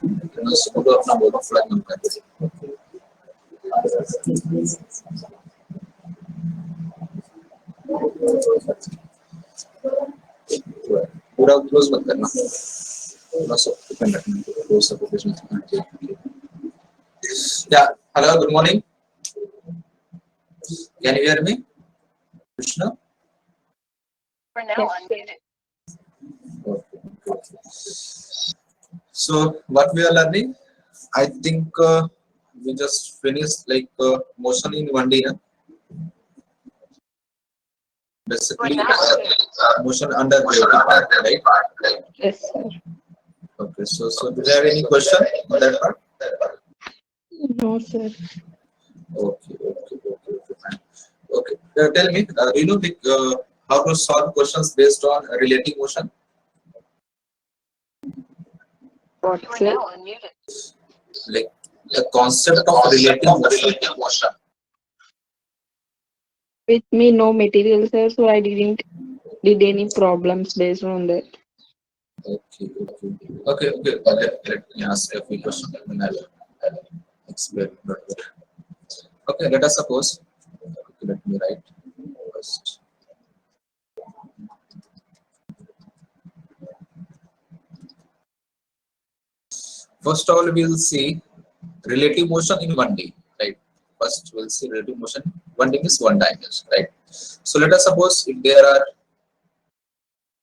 सुनो अपना बोलो फ्लैग नंबर पूरा क्लोज मत करना थोड़ा सा ओपन रखना क्लोज सब कुछ मत करना या hello good morning can you hear me Krishna For now, unmuted. So what we are learning, I think we just finished like motion in 1D, na? Basically motion under gravity, right? Yes, sir. Okay, so do you have any question on that part? No, sir. Okay, fine. Okay, tell me, do you know like, how to solve questions based on relative motion? What, You are sir? now unmuted. Like the concept of relative motion. With me, no material, sir, so I didn't did any problems based on that. Okay. Let me ask a few questions and I'll explain better. Okay, let us suppose. Okay, let me write first. First of all, we will see relative motion in 1D, right? First, we'll see relative motion. 1D is one dimension, right? So let us suppose if there are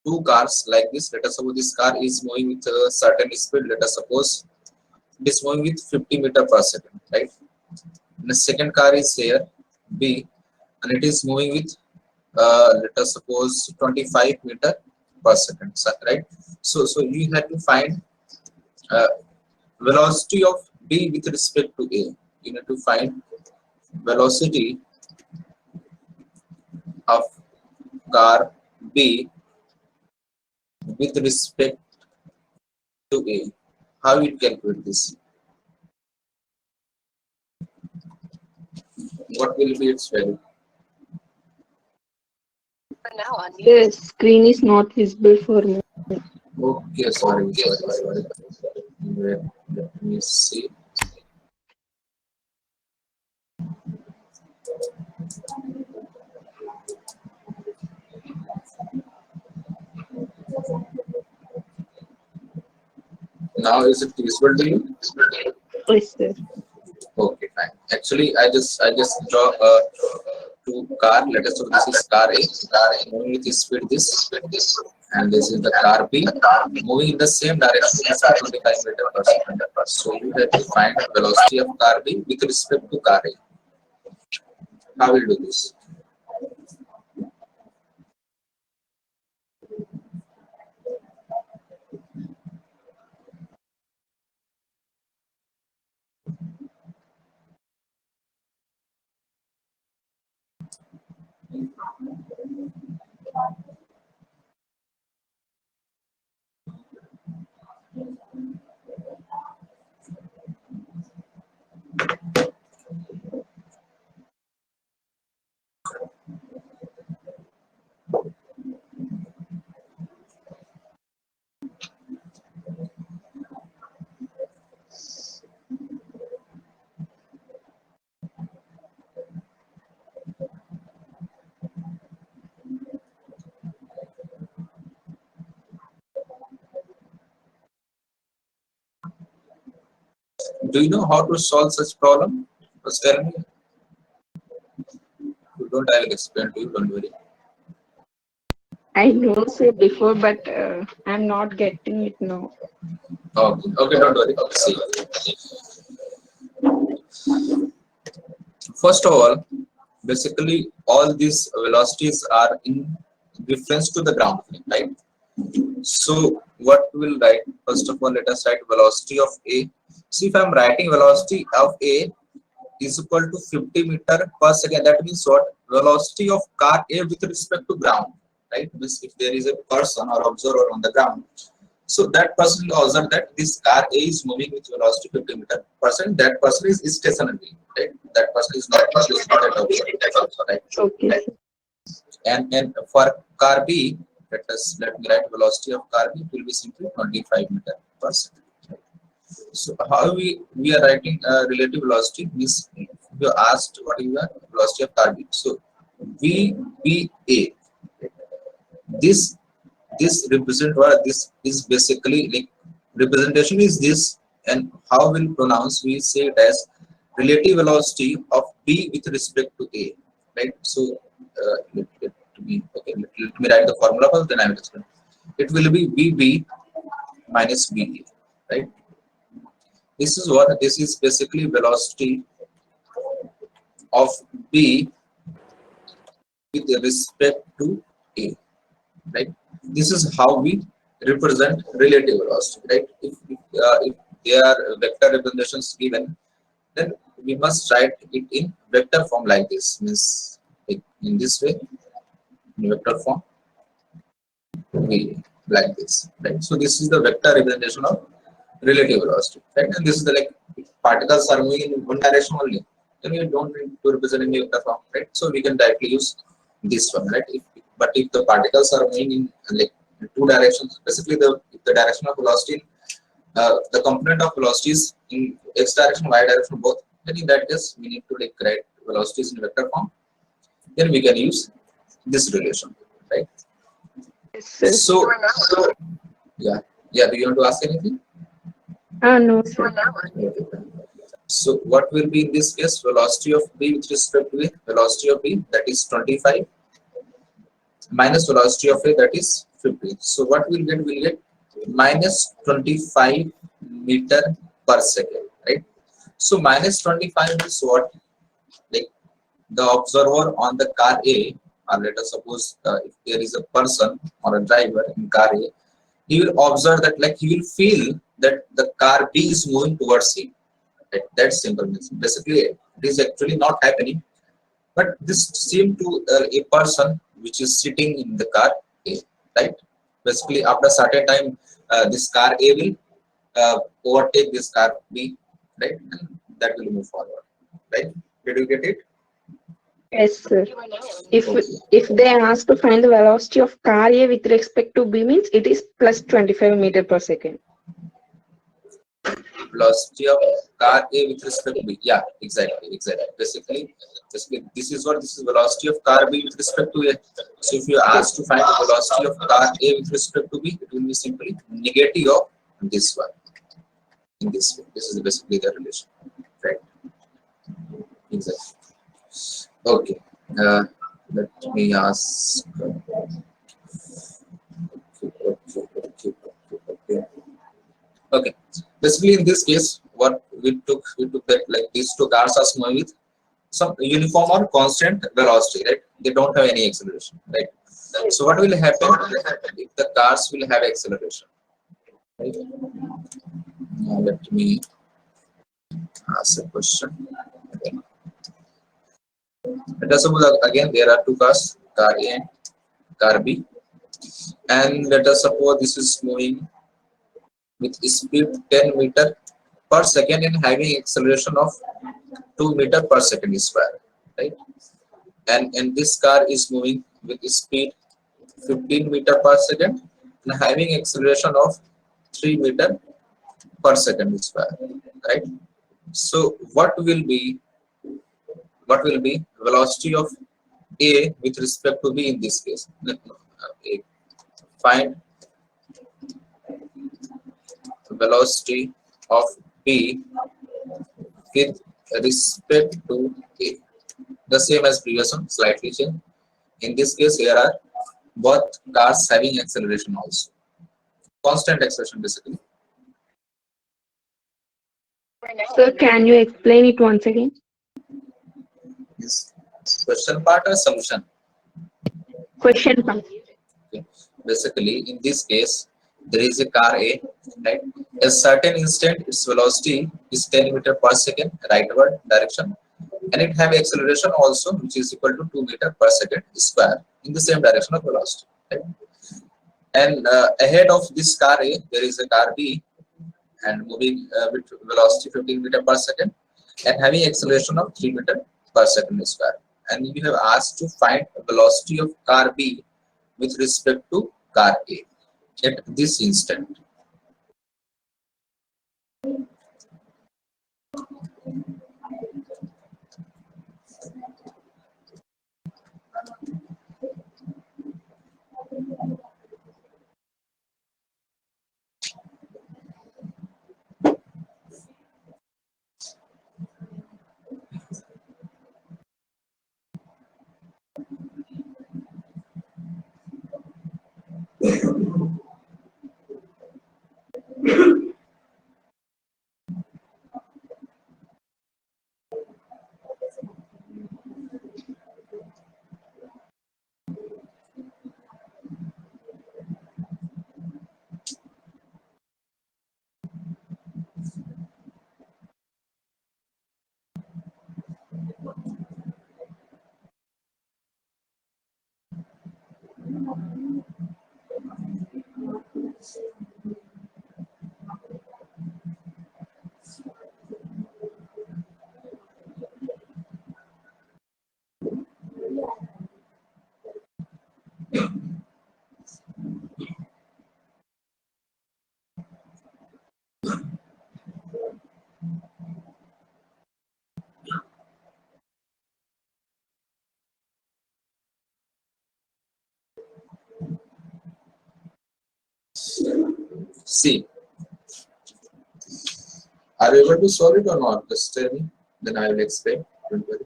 two cars like this. Let us suppose this car is moving with a certain speed. Let us suppose it is moving with 50 meters per second, right? And the second car is here, B, and it is moving with let us suppose 25 meters per second, right? So you have to find velocity of B with respect to A. You need to find velocity of car B with respect to A. How you calculate this? What will be its value? For now, unmuted. The screen is not visible for me. Okay, sorry. Let me see. Now is it visible to you? Yes, sir. Okay, fine. Actually, I just draw two car. Let us say this is car A, moving with speed this, and this is the car B, moving in the same direction as 25 meters per second. So you have to find velocity of car B with respect to car A. How will do this? Do you know how to solve such problem? Just tell me. If you don't, I will explain to you. Don't worry. I know, sir, before, but I'm not getting it now. Okay, don't worry. See. First of all, basically all these velocities are in reference to the ground plane, right? So what we'll write, first of all, let us write velocity of A. See, if I'm writing velocity of A is equal to 50 meter per second, that means what? Velocity of car A with respect to ground, right? Means if there is a person or observer on the ground, so that person will observe that this car A is moving with velocity 50 meter per second. That person is stationary, right? That person is not close to that observer, right? Okay, sir. And for car B, let me write velocity of car B, it will be simply 25 meter per second. So how we are writing relative velocity means you asked what is the velocity of car B. So VBA, this this represent what this is basically like representation is this, and how we'll pronounce we say it as relative velocity of B with respect to A, right? So let me write the formula first, then I will explain. It will be VB minus BA, right? This is what this is basically velocity of B with respect to A, right? This is how we represent relative velocity, right? If there are vector representations given, then we must write it in vector form like this. Means like in this way, in vector form, we like this, right? So this is the vector representation of relative velocity, right? And this is the like if particles are moving in one direction only, then we don't need to represent in vector form, right? So we can directly use this one, right? But if the particles are moving in like two directions, basically if the direction of velocity, the component of velocities in x direction, y direction both, then in that case we need to like write velocities in vector form. Then we can use this relation, right? Yes, sir. So yeah, yeah. Do you want to ask anything? No, sir. Okay. So what will be in this case velocity of B with respect to A? Velocity of B, that is 25, minus velocity of A, that is 50. So what we'll get minus 25 meter per second, right? So minus 25 is what, like the observer on the car A, or let us suppose if there is a person or a driver in car A, he will observe that, like he will feel that the car B is moving towards him. Right? That's simple. Means basically it is actually not happening, but this seemed to a person which is sitting in the car A, right? Basically after a certain time, this car A will overtake this car B, right? And that will move forward, right? Did you get it? Yes, sir. If Okay. if they ask to find the velocity of car A with respect to B means it is plus 25 meter per second. Velocity of car A with respect to B. Yeah, exactly. Basically, this is what this is velocity of car B with respect to A. So if you are asked to find the velocity of car A with respect to B, it will be simply negative of this one in this way. This is basically the relation, right? Exactly. Okay. Let me ask. Okay. Okay. Basically, in this case, what we took that like these two cars are moving with some uniform or constant velocity, right? They don't have any acceleration, right? So what will happen if the cars will have acceleration, right? Now let me ask a question. Okay. Let us suppose again there are two cars, car A and car B, and let us suppose this is moving with speed 10 meter per second and having acceleration of 2 meter per second square, right? And this car is moving with speed 15 meter per second and having acceleration of 3 meter per second square, right? So what will be velocity of A with respect to B in this case? Find velocity of B with respect to A. The same as previous one, slightly changed. In this case, here are both cars having acceleration also. Constant acceleration basically. Sir, can you explain it once again? Is question part or solution? Question part. Okay. Basically, in this case, there is a car A, right? A certain instant, its velocity is 10 meter per second, rightward direction, and it have acceleration also, which is equal to 2 meter per second square in the same direction of velocity. Right? And ahead of this car A, there is a car B, and moving with velocity 15 meter per second, and having acceleration of 3 meter per second square. And you have asked to find velocity of car B with respect to car A at this instant. See, are you able to solve it or not? Just tell me, then I will explain. Don't worry.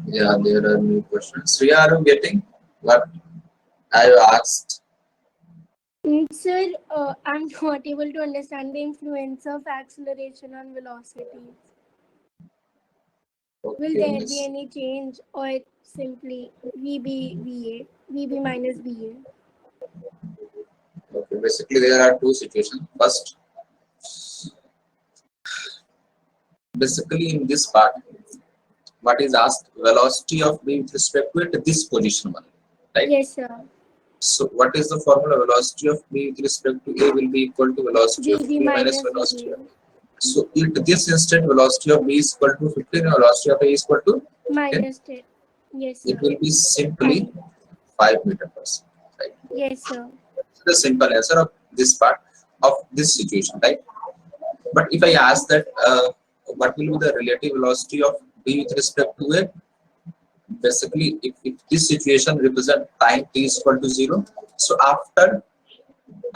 Yeah, there are new questions. Riya, are you getting what I asked? Sir, I'm not able to understand the influence of acceleration on velocity. Will Okay, there be miss. any change or simply VB minus VA? Okay, basically there are two situations. First, basically in this part, what is asked velocity of B with respect to it, this position one, right? Yes, sir. So what is the formula? Velocity of B with respect to A will be equal to velocity of VB A minus minus velocity VA. of. So at this instant, velocity of B is equal to 15 and velocity of A is equal to 10. Minus 10. Yes, It sir. will be simply 5 meter per second, right? Yes, sir. So the simple answer of this part of this situation, right? But if I ask that what will be the relative velocity of B with respect to A, basically if this situation represent time t is equal to 0, so after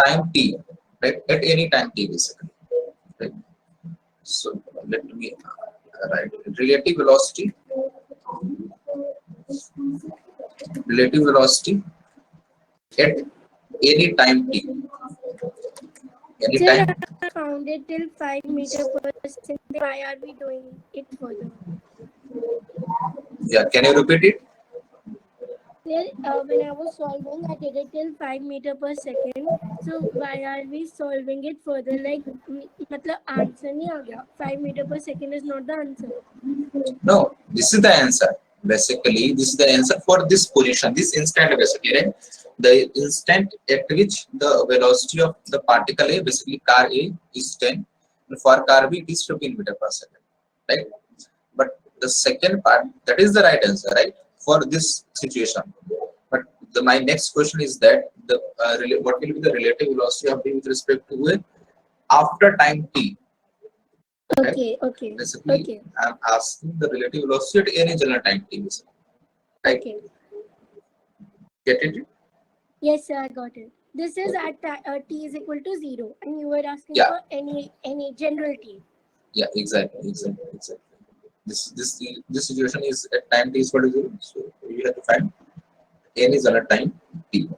time t, right, at any time t basically, right? So let me write relative velocity at any time t, Sir, anytime. I found it till 5 meter per second. Why are we doing it further? Yeah, can you repeat it? Sir, when I was solving, I did it till 5 meter per second. So why are we solving it further? Like, मतलब answer नहीं आ गया. 5 meter per second is not the answer. No, this is the answer. Basically, this is the answer for this position, this instant basically, right? The instant at which the velocity of the particle A, basically car A, is 10, and for car B it is 15 meter per second, right? But the second part, that is the right answer, right? For this situation. But my next question is that what will be the relative velocity of B with respect to A after time t? Right? Okay. Basically, Okay. I'm asking the relative velocity at any general time t, basically. Right? Okay. Get it? Yes, sir, I got it. This is at t is equal to 0, and you were asking Yeah. for any general t. Yeah, exactly. This situation is at time t is equal to 0, so you have to find any general time t.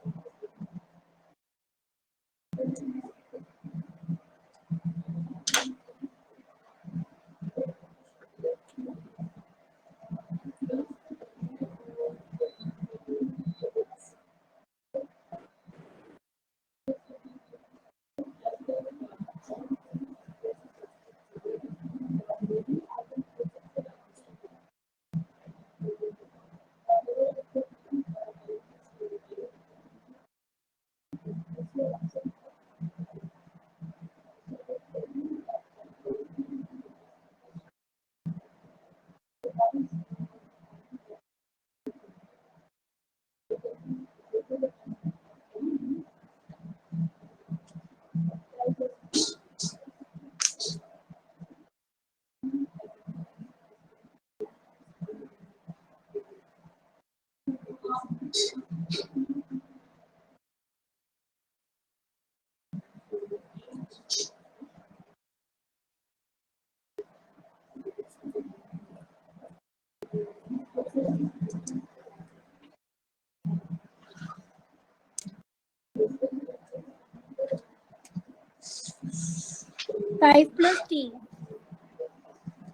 5 plus t.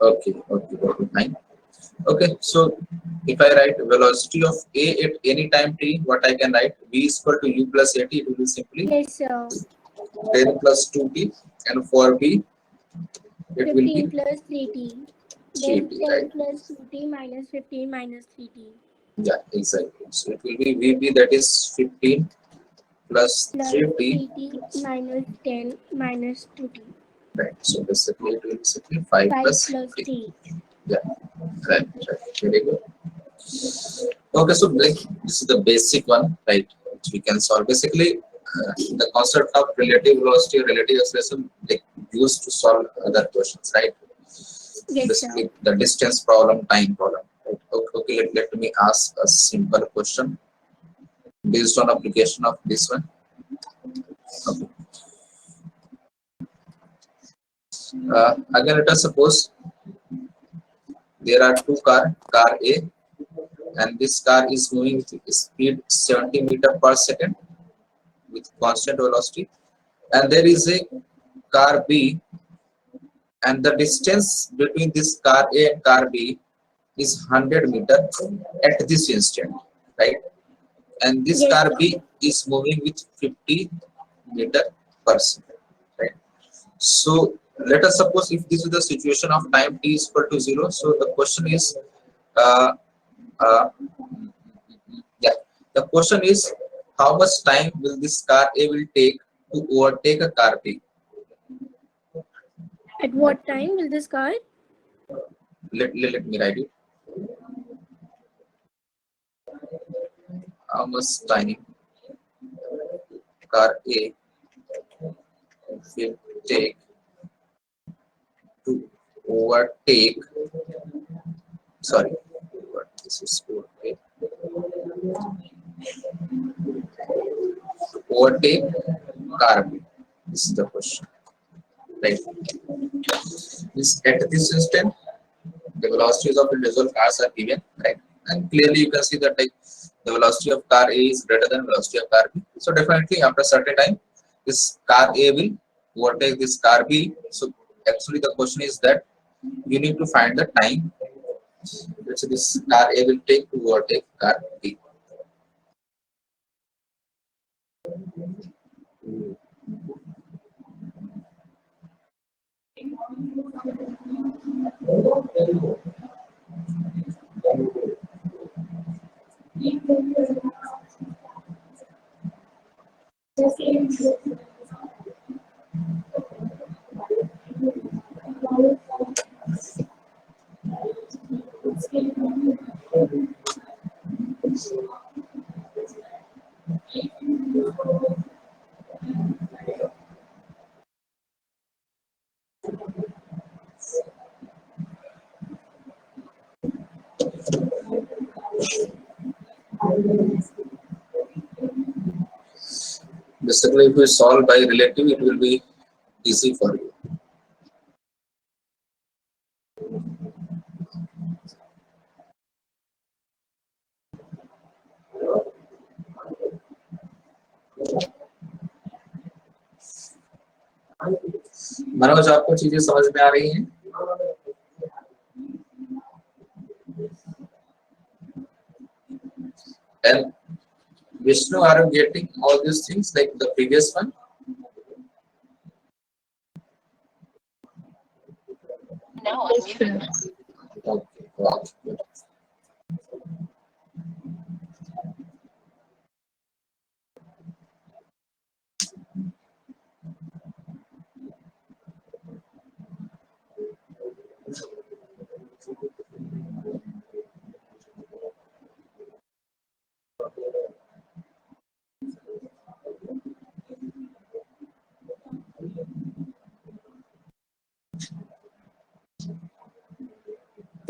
Okay, fine. Okay, so if I write velocity of A at any time t, what I can write? V is equal to u plus at, it will be simply Yes, sir. 10 plus 2t, and for B, it will 15 be plus 3t. Then 3t, 10 right? plus 2t minus 15 minus 3t. Yeah, exactly. So it will be VB, that is 15 plus Plus 3t, 3t minus 10 minus 2t. right? So basically it will be simply 5 5 plus plus 3. t. Yeah, right. Very good. Okay, so like this is the basic one, right? Which we can solve. Basically, the concept of relative velocity or relative acceleration like used to solve other questions, right? Yes, sir. Basically, the distance problem, time problem. Right? Okay, let me ask a simple question based on application of this one. Okay. Again, let us suppose there are two car A, and this car is moving with speed 70 meter per second with constant velocity, and there is a car B, and the distance between this car A and car B is 100 meter at this instant, right? And this Yes, car sir. B is moving with 50 meter per second, right? So let us suppose if this is the situation of time t is equal to 0. So the question is, uh, uh, yeah, the question is how much time will this car A will take to overtake a car B? At what time will this car? Let me write it. How much time car A will take to overtake, sorry, what this is overtake car B. This is the question, right? This at this instant the velocities of individual cars are given, right? And clearly you can see that like the velocity of car A is greater than velocity of car B. So definitely after a certain time, this car A will overtake this car B. So actually the question is that you need to find the time which this car A will take to overtake car B. Basically, if we solve by relative, it will be easy for you. Manoj, आपको चीजें समझ में आ रही हैं? And Vishnu, are you getting all these things like the previous one? Yes, sir. Okay, wow, good.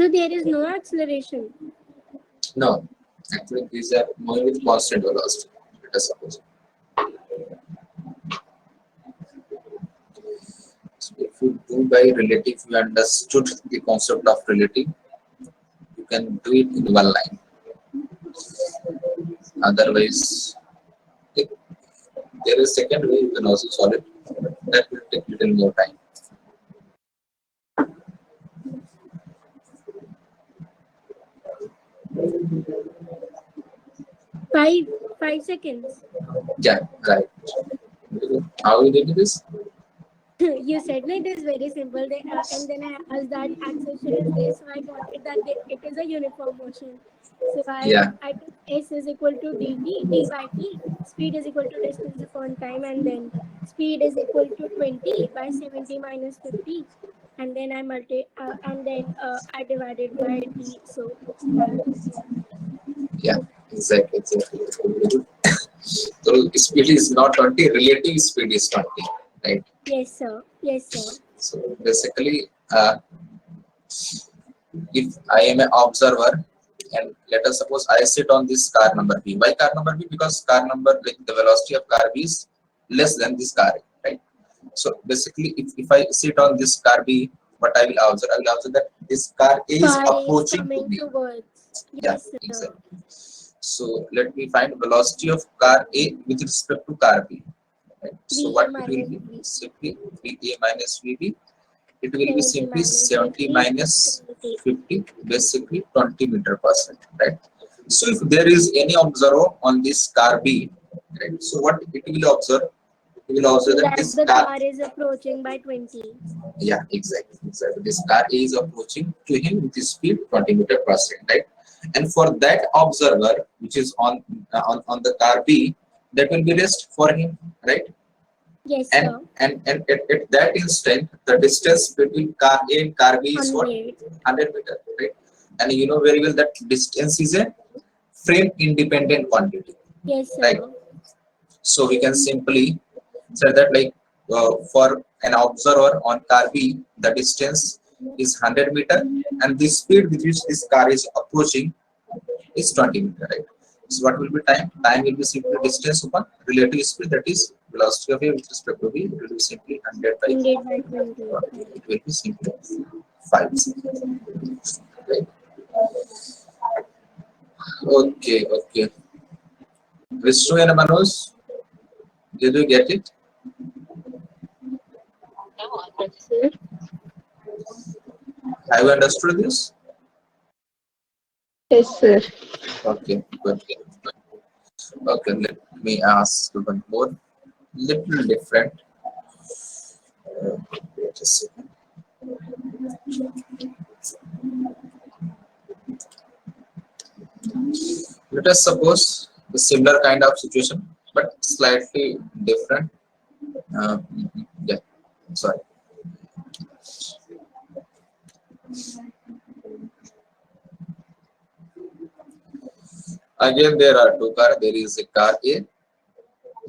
So there is no acceleration. No, actually these are moving with constant velocity. Let us suppose. So if you do by relative, you understood the concept of relative, you can do it in one line. Otherwise, if there is second way, you can also solve it. That will take little more time. 5 seconds. Yeah, right. How you did this? You said no, it is very simple. And then I asked that acceleration is this, so I got it that it is a uniform motion. So Yeah, I took s is equal to d by t. Speed is equal to distance upon time, and then speed is equal to 20 by 70 minus 50. And then I divided by t. So time. yeah, exactly. So speed is not 20, relative speed is 20, right? Yes, sir. Yes, sir. So basically, if I am an observer and let us suppose I sit on this car number B. Why car number B? Because car number, like the velocity of car B is less than this car A, right? So basically, if I sit on this car B, what I will observe? I will observe that this car A is Car is approaching to coming B. towards. Yeah, Yes, sir. exactly. So let me find velocity of car A with respect to car B. Right? So VA what it will minus be? V. Simply VA minus VB. It will be 70 simply minus 70 50. minus 20. 50, basically 20 meter per second, right? So if there is any observer on this car B, right? So what it will observe? It will observe that That this the car, car is approaching by 20. yeah, exactly. This car is approaching to him with speed 20 meter per second, right? And for that observer, which is on the car B, that will be rest for him, right? Yes, And sir. at that instant, the distance between car A and car B is what? 100. 100 meter, right? And you know very well that distance is a frame independent quantity, Yes, right? sir. So we can simply say that, like, for an observer on car B, the distance is 100 meter, and the speed with which this car is approaching is 20 meter, right? So what will be time? Time will be simply distance upon relative speed, that is velocity of A with respect to B. It will be simply 100 by 100 by 20. 20. It will be simply 5 seconds. Right? Okay. Vishnu and Manoj, did you get it? Yes, sir. Have you understood this? Yes, sir. Okay, good. Okay, let me ask one more. Little different. Wait a second. Let us suppose the similar kind of situation, but slightly different. Yeah, sorry. Again, there are two cars. There is a car A,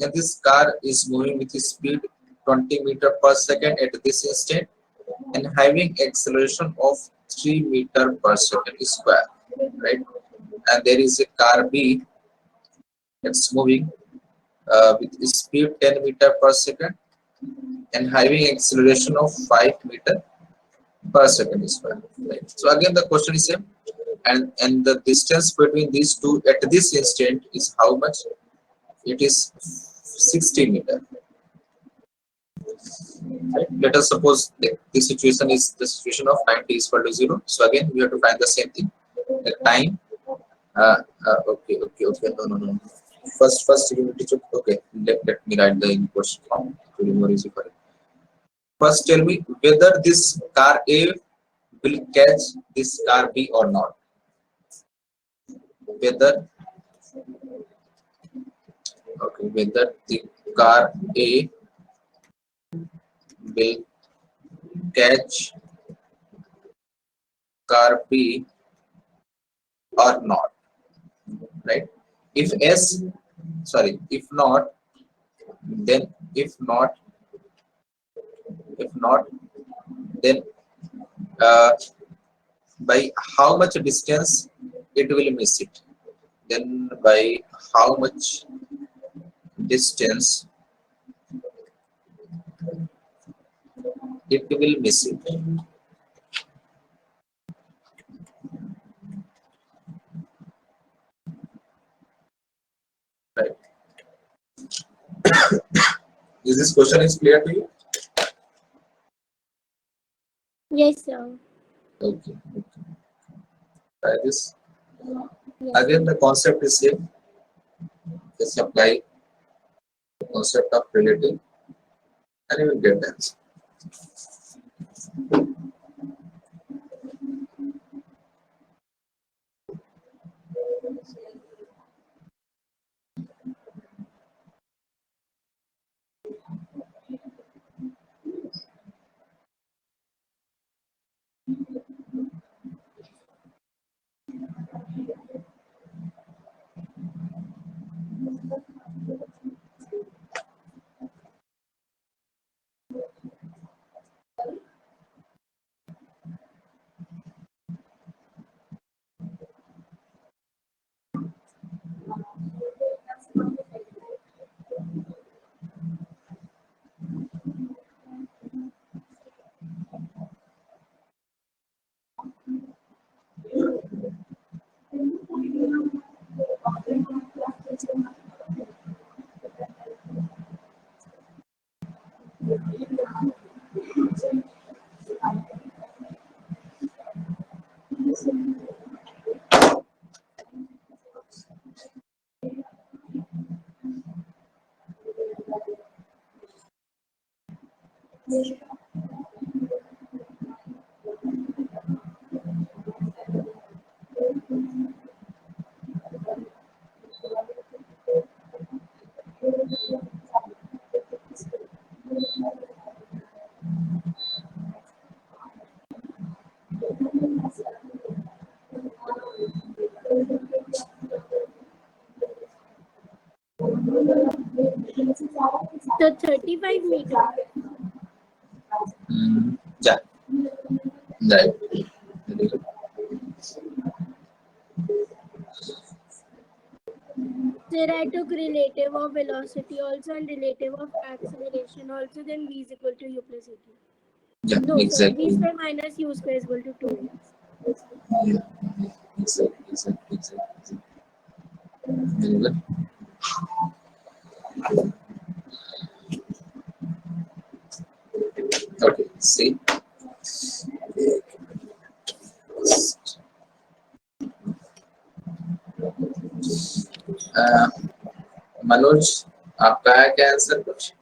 and this car is moving with speed 20 meter per second at this instant, and having acceleration of 3 meter per second square, right? And there is a car B that's moving with speed 10 meter per second and having acceleration of 5 meter per second square, right? So again, the question is same, and the distance between these two at this instant is how much? It is 60 meter. Right? Let us suppose that this situation is the situation of time t is equal to 0. So again, we have to find the same thing. The time. Okay. No. First you need to check. Okay, let me write the input form to be more easy for it. First, tell me whether this car A will catch this car B or not. Whether whether the car A will catch car B or not, right? If yes, sorry, if not, then if not, then uh, by how much distance it will miss it? Then by how much distance it will miss it? Right? Is this question is clear to you? Yes, sir. Okay. Try this. Yes, Again, sir. the concept is same. Just apply the concept of relative and you will get the answer. The 35 meter. Yeah. Right. Very good. There I took relative of velocity also and relative of acceleration also, then v is equal to u plus at. Yeah, No, sorry, exactly. v square minus u square is equal to 2. Yeah, exactly. Very good. Okay, see. Manoj आपका है क्या answer कुछ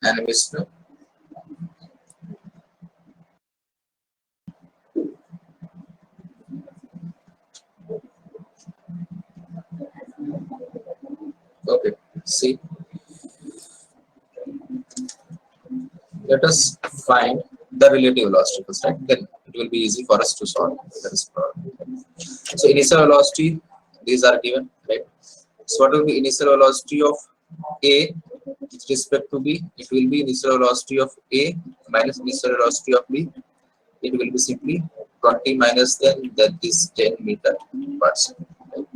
and Vishnu okay see let us find the relative velocity first, right? Then it will be easy for us to solve this problem. So initial velocity, these are given, right? So what will be initial velocity of A with respect to B? It will be initial velocity of A minus initial velocity of B. It will be simply 20 minus 10, that is 10 meter per second. Right?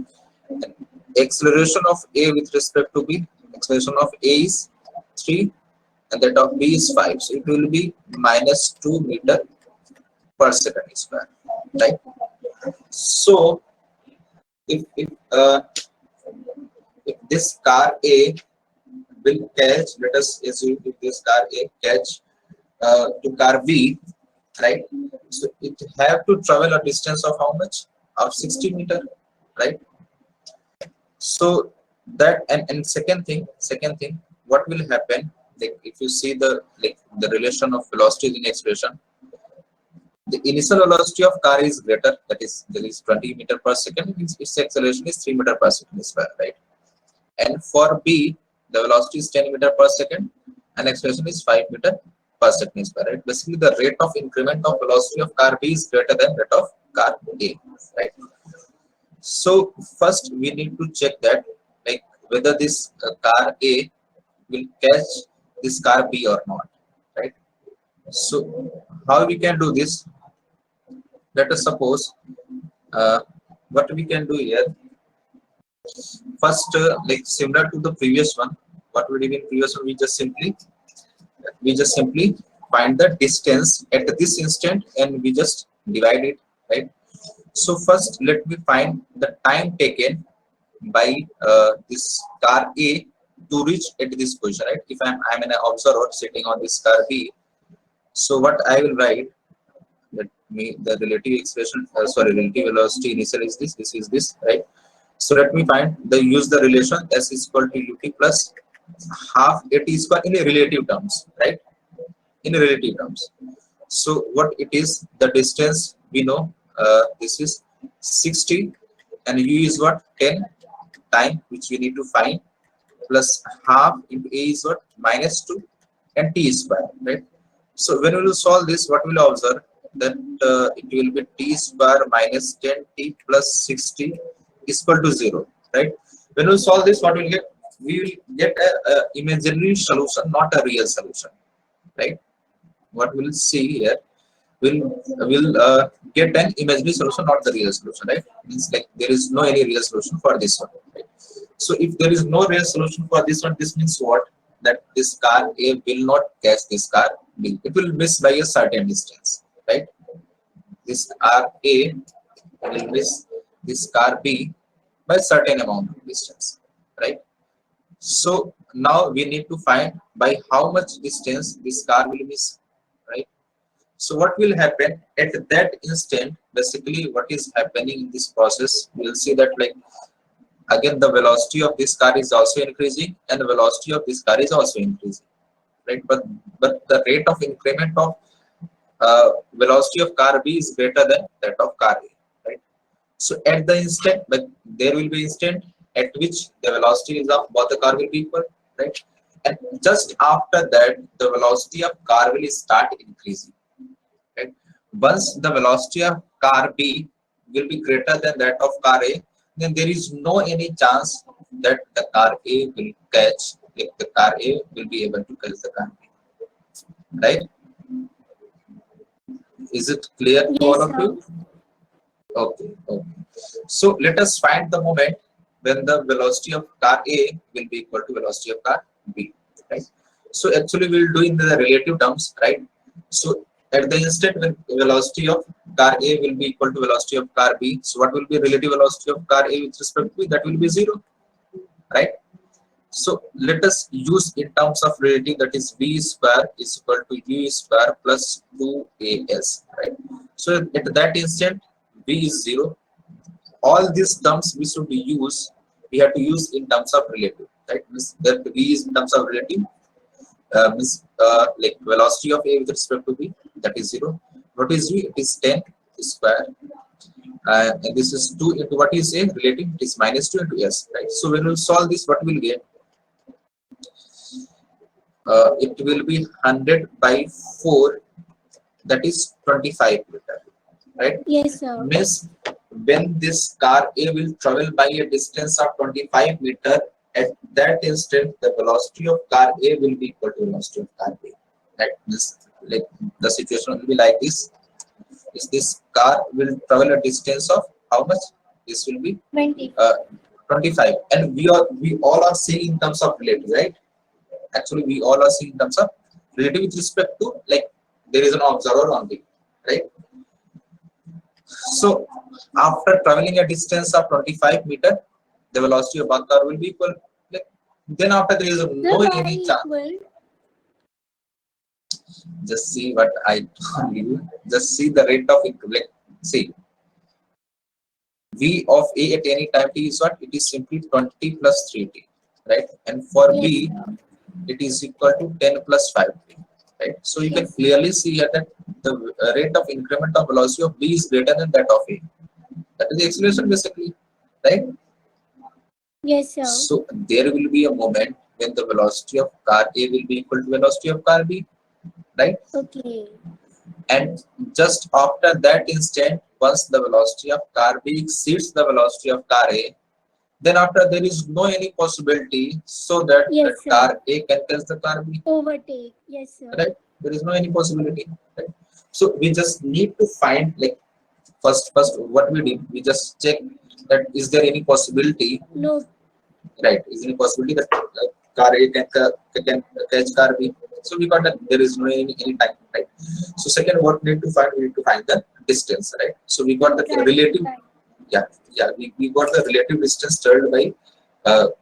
And acceleration of A with respect to B, acceleration of A is 3 and that of B is 5. So it will be minus 2 meter per second square, right? So if this car A will catch, let us assume if this car A catch to car B, right? So it have to travel a distance of how much? Of 60 meter, right? So that and second thing, what will happen? Like if you see the relation of velocity in expression, the initial velocity of car is greater, that is there is 20 meter per second, its acceleration is 3 meter per second square, right? And for B, the velocity is 10 meter per second and acceleration is 5 meter per second square, right? Basically the rate of increment of velocity of car B is greater than that of car A, right? So first we need to check that like whether this car A will catch this car B or not, right? So how we can do this? Let us suppose what we can do here. First, like similar to the previous one, what we did in previous one, we just simply find the distance at this instant and we just divide it, right? So first, let me find the time taken by this car A to reach at this position, right? If I'm an observer sitting on this car B, so what I will write, let me the relative expression, relative velocity initial is this is this, right? So let me find use the relation s is equal to ut plus half at square in a relative terms, right? In relative terms. So what it is, the distance we know, this is 60 and u is what, 10 time, which we need to find, plus half into a is what, minus 2 and t square, right? So when we will solve this, what we will observe that it will be t square minus 10t plus 60 is equal to 0, right? When we solve this, what we will get? We will get a imaginary solution, not a real solution, right? What we'll see here, we'll get an imaginary solution, not the real solution, right? Means like there is no any real solution for this one, right? So if there is no real solution for this one, this means what? That this car A will not catch this car B. It will miss by a certain distance, right? This car A will miss this car B by certain amount of distance, right? So now we need to find by how much distance this car will miss, right? So what will happen at that instant? Basically, what is happening in this process? We'll see that like again the velocity of this car is also increasing and the velocity of this car is also increasing, right? But the rate of increment of velocity of car B is greater than that of car A, right? So at the instant, but there will be instant at which the velocity is of both the car will be equal, right? And just after that, the velocity of car will start increasing, right? Once the velocity of car B will be greater than that of car A, then there is no any chance that the car A will catch, if the car A will be able to catch the car B, right? Is it clear to all Yes, of sir. you? Okay, okay. So let us find the moment when the velocity of car A will be equal to velocity of car B, right? So actually we'll do in the relative terms, right? So at the instant when velocity of car A will be equal to velocity of car B, so what will be relative velocity of car A with respect to B? That will be 0, right? So let us use in terms of relative, that is v square is equal to u square plus 2as, right? So at that instant v is 0. All these terms we should use, we have to use in terms of relative, right? Means that v is in terms of relative, means like velocity of a with respect to b, that is 0. What is v? It is 10 square, and this is 2 into what is a relative, it is minus 2 into s, right? So when we solve this, what we'll get? It will be 100 by 4, that is 25 meter, right? Yes, sir. Means when this car A will travel by a distance of 25 meter, at that instant the velocity of car A will be equal to velocity of car B. That means like the situation will be like this: is this car will travel a distance of how much? This will be 20. 25, and we all are seeing in terms of relative, right? Actually, we all are seeing in terms of relative with respect to like there is an observer only, right? So after traveling a distance of 25 meter, the velocity of one car will be equal. Like, then after there is Sir, no why any chance. equal? Just see what I told you. Just see the rate of like see v of a at any time t is what? It is simply 20 plus 3t, right? And for Yes, b, sir. it is equal to 10 plus 5t, right? So you can Yes. clearly see here that the rate of increment of velocity of b is greater than that of a. That is the acceleration basically, right? Yes, sir. So there will be a moment when the velocity of car A will be equal to velocity of car B, right? Okay. And just after that instant, once the velocity of car B exceeds the velocity of car A, then after there is no any possibility so that Yes, sir. car A can catch the car B, Overtake. Yes, sir. right? There is no any possibility, right? So we just need to find like first what we did, we just check that is there any possibility, No. right? Is there any possibility that car A can catch car B? So we got that there is no any time, right? So second, what we need to find? We need to find the distance, right? So we got the relative, we got the relative distance traveled by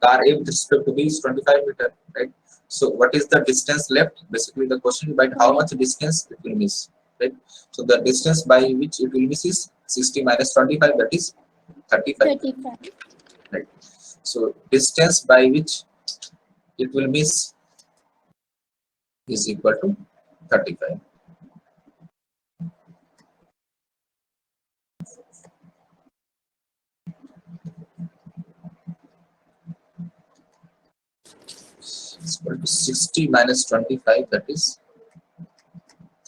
car A with respect to B is 25 meter, right? So what is the distance left? Basically, the question is by how much distance it will miss, right? So the distance by which it will miss is 60 minus 25, that is 35. 35. right? So distance by which it will miss is equal to 35. It's equal to 60 minus 25, that is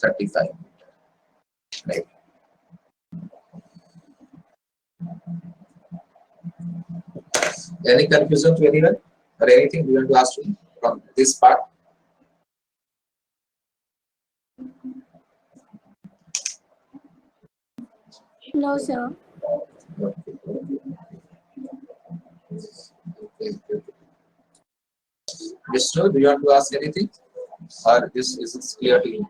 35, right? Any confusion to anyone or anything you want to ask me from this part? No, sir. Okay. Vishnu, do you want to ask anything, or this is clear to you?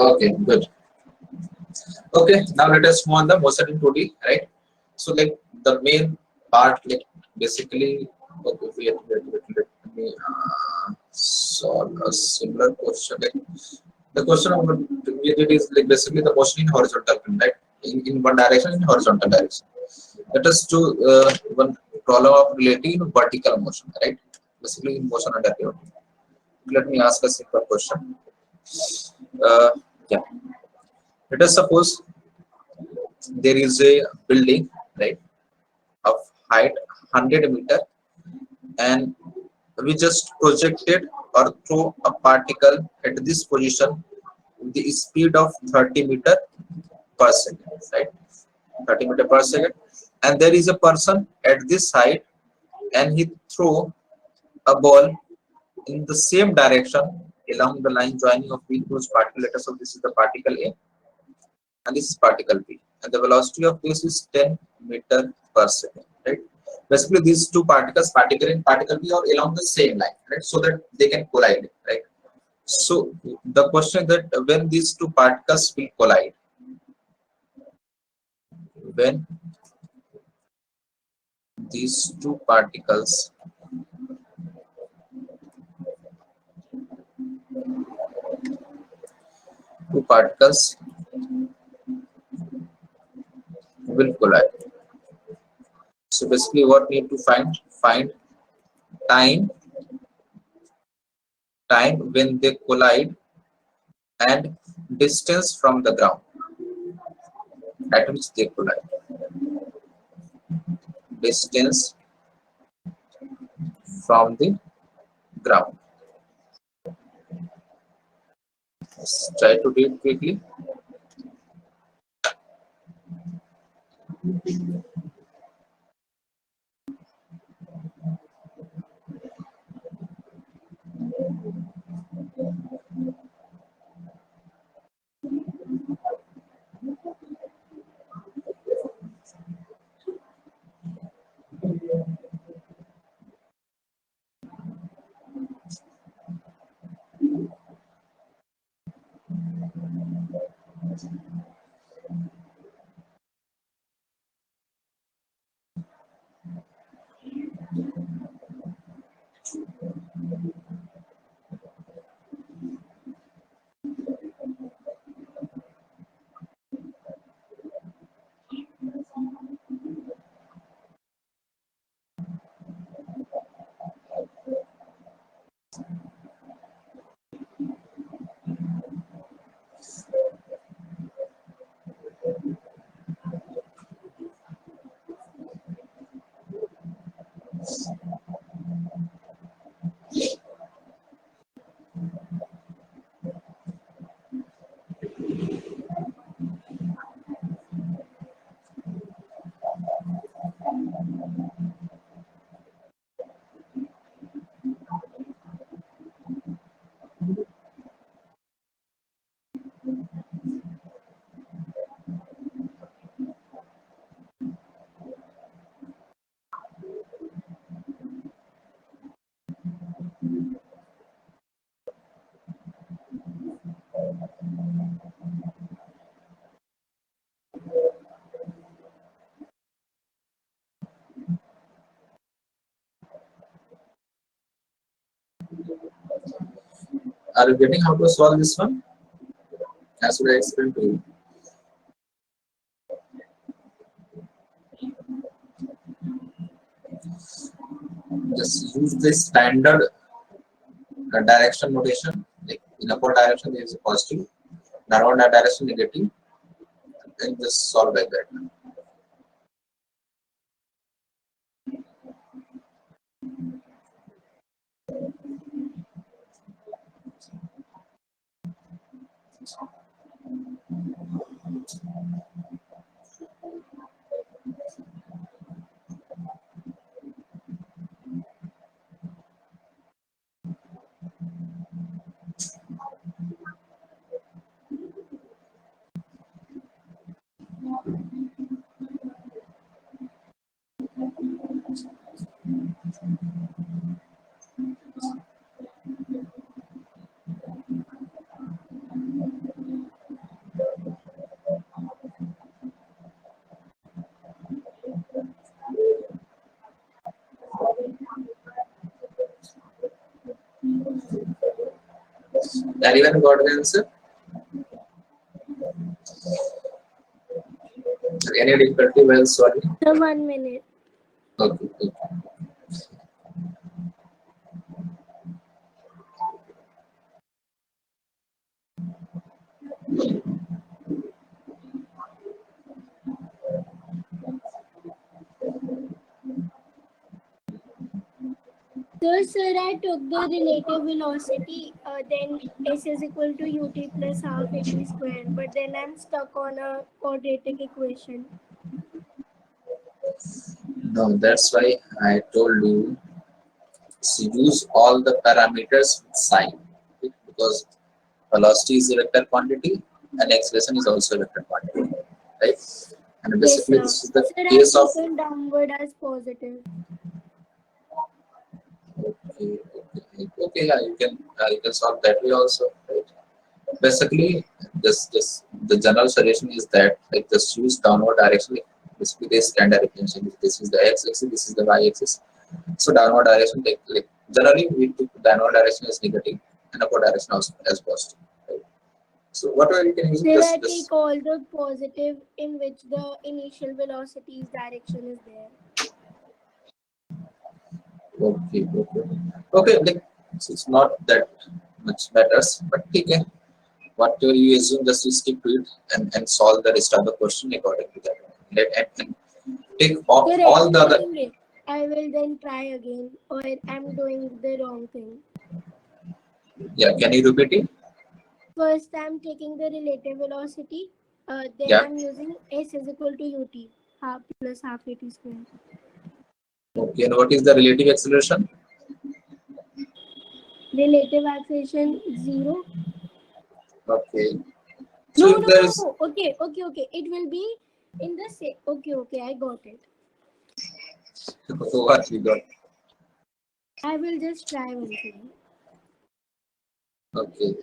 Okay, good. Okay, now let us move on the motion in 2D, right? So like the main part, like basically, okay, let me solve a similar question. Like the question of what we did is like basically the motion in horizontal plane, right? In one direction, in horizontal direction. Let us do one problem of relating in vertical motion, right? Basically in motion under gravity. Let me ask a simple question. Uh, yeah. Let us suppose there is a building, right, of height 100 meter, and we just projected or throw a particle at this position with the speed of 30 meter per second, right? 30 meter per second, and there is a person at this height, and he throw a ball in the same direction along the line joining of each those particle. Let us so this is the particle A and this is particle B, and the velocity of this is 10 meter per second, right? Basically, these two particles, particle A and particle B, are along the same line, right? So that they can collide, right? So the question that when these two particles will collide, when these two particles will collide. So basically, what need to find time when they collide and distance from the ground at which they collide. Distance from the ground. Let's try to do it quickly. Are you getting how to solve this one? As I explained to you. Just use the standard direction notation. Like in upward direction there is a positive, downward direction negative, and just solve like that. Anyone got the answer? Any difficulty while solving? So 1 minute. Okay. Okay. So, sir, I took the relative velocity, then s is equal to ut plus half at square, but then I'm stuck on a quadratic equation. No, that's why I told you to use all the parameters with sign, because velocity is a vector quantity and acceleration is also a vector quantity, right? And basically, Yes, this sir. is the Sir, case I've of. taken downward as positive. Okay, yeah, you can solve that way also, right? Basically, just the general solution is that like just use downward direction. Like, basically, this standard equation. This is the x-axis, this is the y-axis. So downward direction, like generally we took downward direction as negative and upward direction also as positive. Right? So whatever you can use, Sir, I just take all the positive in which the initial velocity's direction is there. okay. Like it's not that much matters, but okay. Whatever you assume, just you stick to it and solve the rest of the question according to that. And take off Sir, all the other. explain it. I will then try again, or I'm doing the wrong thing. Yeah, can you repeat it? First, I'm taking the relative velocity. Then Yeah. I'm using s is equal to ut, half plus half at square. Okay, and what is the relative acceleration? Relative acceleration 0. Okay. So No, if no, there no. is Okay. It will be in the same. Okay. I got it. what we got. I will just try once again. Okay.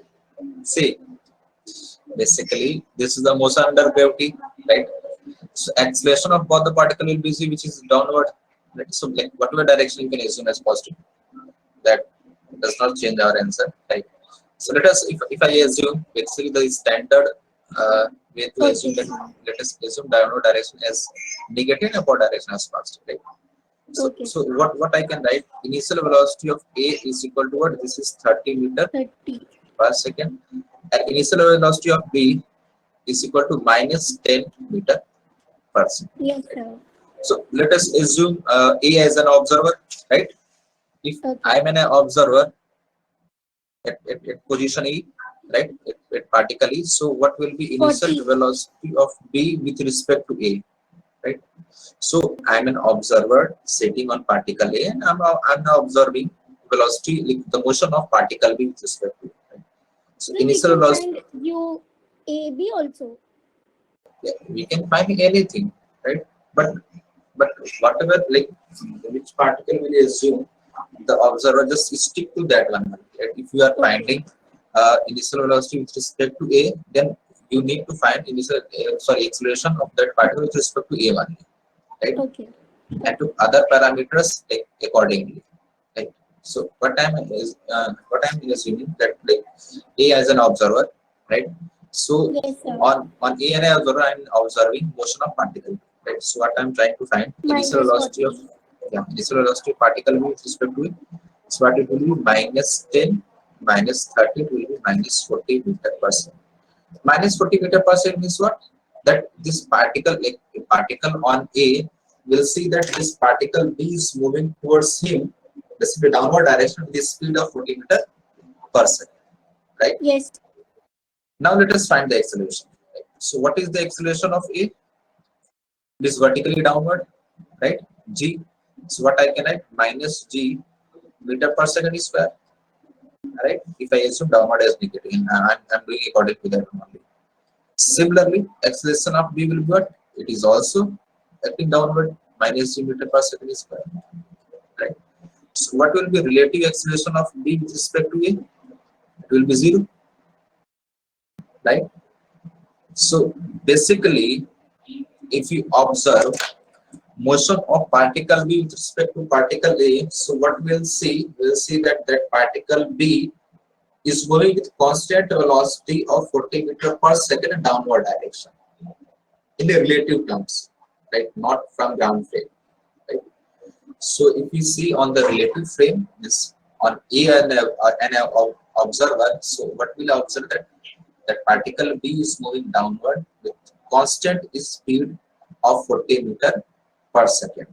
See, basically this is the motion under gravity, right? So acceleration of both the particle will be z, which is downward. Right? So like whatever direction you can assume as positive, that does not change our answer, right? So let us, if I assume basically the standard way to assume that, let us assume downward direction as negative and upward direction as positive, right? So what I can write, initial velocity of A is equal to what? This is 30 meter 30 per second, and initial velocity of B is equal to minus 10 meter per second. Yes, sir. So let us assume A as an observer, right? If I am an observer at position E, right, at particle E, so what will be initial 40. velocity of B with respect to A, right? So I am an observer sitting on particle A, and I'm now observing velocity, like the motion of particle B with respect to A. Right? So So we initial can velocity. find UAB also. Yeah, we can find anything, right? But whatever, like which particle will assume, the observer just stick to that one. Right? If you are finding initial velocity with respect to A, then you need to find initial acceleration of that particle with respect to A1, right? Okay. And to other parameters like accordingly, right? So what I'm assuming that, like A as an observer, right? So Yes, sir. on A and I observer, I'm observing motion of particle, right? So what I'm trying to find initial Minus velocity 40. of initial velocity of particle with respect to it. So what it will be minus 10 minus 30 it will be minus 40 meter per second. Minus 40 meter per second means what? That this particle, like a particle on A, will see that this particle B is moving towards him, basically downward direction with the speed of 40 meter per second, right? Yes. Now let us find the acceleration. Right? So what is the acceleration of A? It is vertically downward, right? G. So what I can write? Minus G meter per second square, right? If I assume downward as negative, and I'm doing according to that only. Similarly, acceleration of B will be what? It is also acting downward, minus G meter per second square, right? So what will be relative acceleration of B with respect to A? It will be 0, right? So basically, if you observe motion of particle B with respect to particle A, so what we'll see that that particle B is moving with constant velocity of 40 meter per second in downward direction in the relative terms, right? Not from ground frame, right? So if we see on the relative frame, this on A and a observer, so what we'll observe that particle B is moving downward with constant speed of 40 meter per second,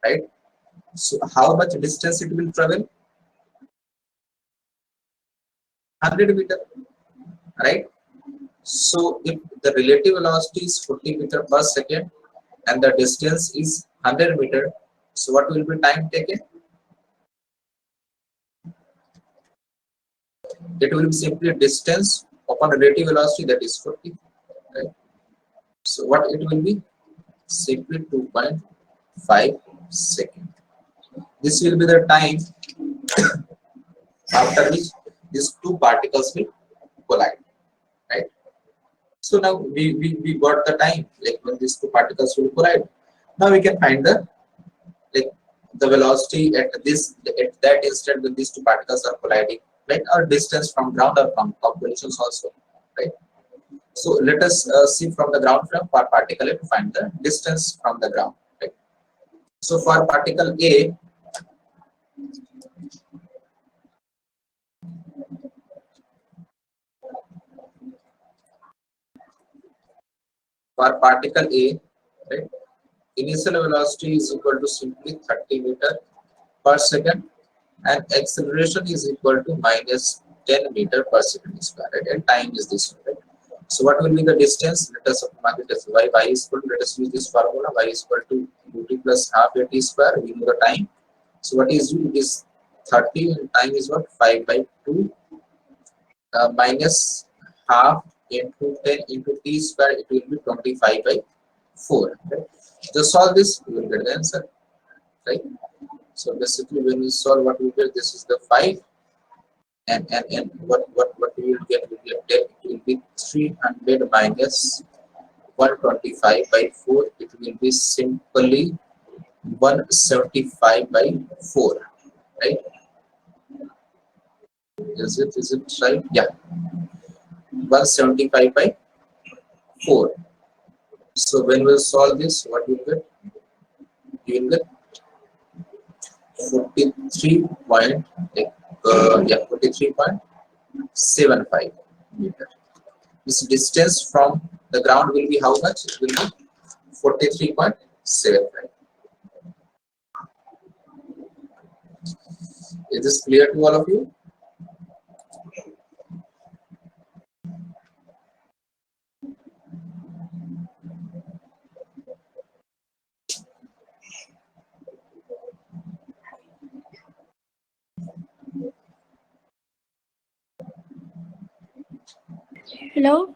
right? So how much distance it will travel? 100 meter, right? So if the relative velocity is 40 meter per second and the distance is 100 meter, so what will be time taken? It will be simply distance upon relative velocity, that is 40, right? So what it will be? Simply 2.5 seconds. This will be the time after which these two particles will collide, right? So now we got the time, like when these two particles will collide. Now we can find the like the velocity at that instant when these two particles are colliding, right? Or distance from ground or from top positions also, right? So let us see from the ground frame for particle A to find the distance from the ground, right? So for particle A, right? Initial velocity is equal to simply 30 meter per second and acceleration is equal to minus 10 meter per second square, right? And time is this one, right? So what will be the distance? Let us mark it as y is equal to, let us use this formula, y is equal to ut plus half at square. We know the time. So what is u? It is 30 and time is what? 5 by 2 minus half into 10 into t square, it will be 25 by 4, right? Just solve this, you will get the answer, right? So basically when we solve, what we get, this is the 5 and what we will get, we will get, it will be 300 minus 125 by 4, it will be simply 175 by 4, right? Is it right? Yeah, 175 by 4. So when we'll solve this, what you will get? You will get 43.75 meter. This distance from the ground will be how much? It will be 43.75. Is this clear to all of you? Hello?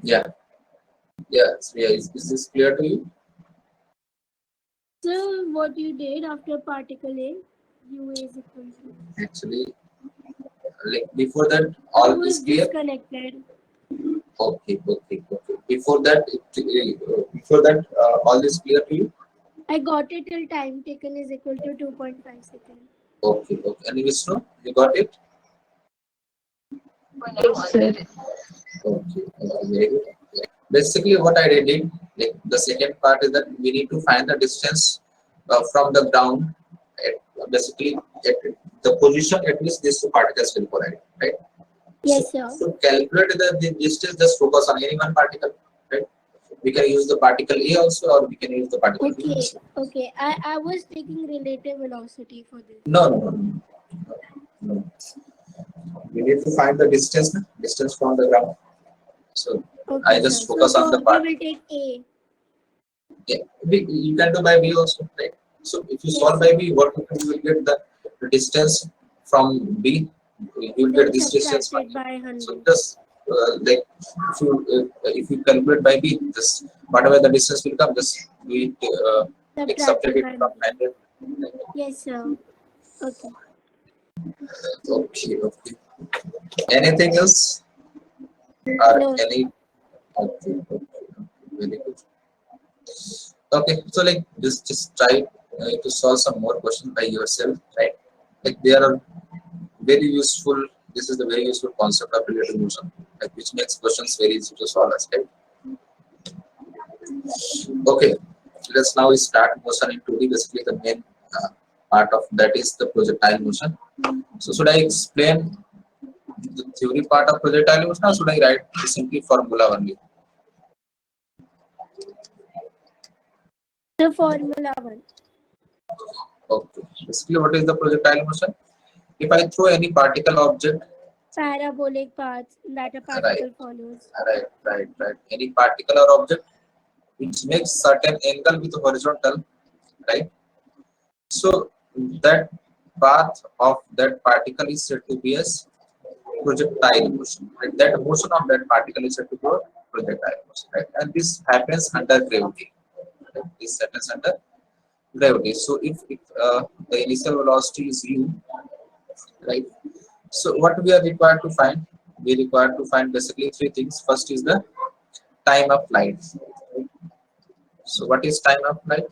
Yeah. Yeah. So yeah. Is this clear to you? So what you did after particle A, U is equal to. Actually, like before that, all You is was clear. disconnected. Okay. Before that, all is clear to you. I got it till time taken is equal to 2.5 seconds. Okay. And Vishnu, you got it? Yes, sir. Okay, very good. Basically, what I did, like the second part is that we need to find the distance from the ground. Basically, at the position at which these two particles will collide, right? So Yes, sir. to calculate the distance, just focus on any one particle, right? We can use the particle A also, or we can use the particle B Okay, also. okay. I was taking relative velocity for this. No, no, no, no, no. We need to find the distance from the ground. So I Okay, sir. just So focus on the we part. will take A. Yeah, you can do by B also, right? So if you Yes, solve by sir. B, what you will get the distance from B, you will get Then this distance from subtracted A. by So 100. just like if you calculate by B, just whatever the distance will come, just do it like subtract Subtracted it by from 100. 100. Yes, sir. Okay. Okay, okay. Anything else or No, any? Okay, okay, okay. Very good. Okay, so like just try to solve some more questions by yourself, right? Like there are very useful. This is the very useful concept of relative motion, like which makes questions very easy to solve as well. Okay, let's now start motion in 2D. Basically, the main part of that is the projectile motion. So should I explain the theory part of projectile motion, or should I write simply formula only? the Formula 1. Okay, basically, what is the projectile motion? If I throw any particle object, Parabolic paths that a right, particle follows. right, any particle or object which makes certain angle with horizontal, right? So that path of that particle is said to be as projectile motion. Right? That motion of that particle is said to be projectile motion, right? And this happens under gravity. Right? This happens under gravity. So if the initial velocity is u, right? So what we are required to find? We required to find basically three things. First is the time of flight. So what is time of flight?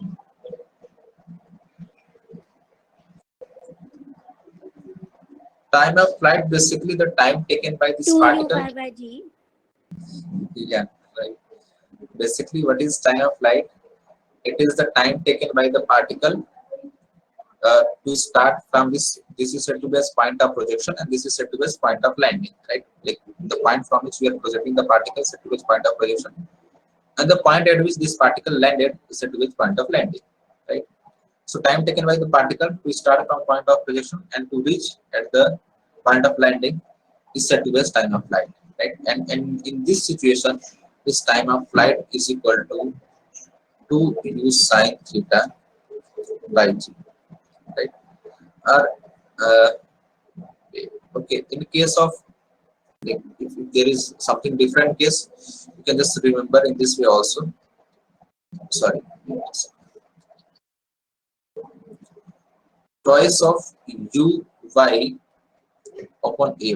Time of flight, basically the time taken by this 2u particle. pi by g. Yeah, right. Basically, what is time of flight? It is the time taken by the particle to start from this. This is said to be as point of projection, and this is said to be as point of landing, right? Like the point from which we are projecting the particle is said to be as point of projection, and the point at which this particle landed is said to be as point of landing, right? So time taken by the particle to start from point of projection and to reach at the point of landing is said to be as time of flight, right? And in this situation, this time of flight is equal to 2 sine theta by g, right? Or uh, okay, in case of like, if there is something different case, you can just remember in this way also. Sorry, choice of uy upon ay.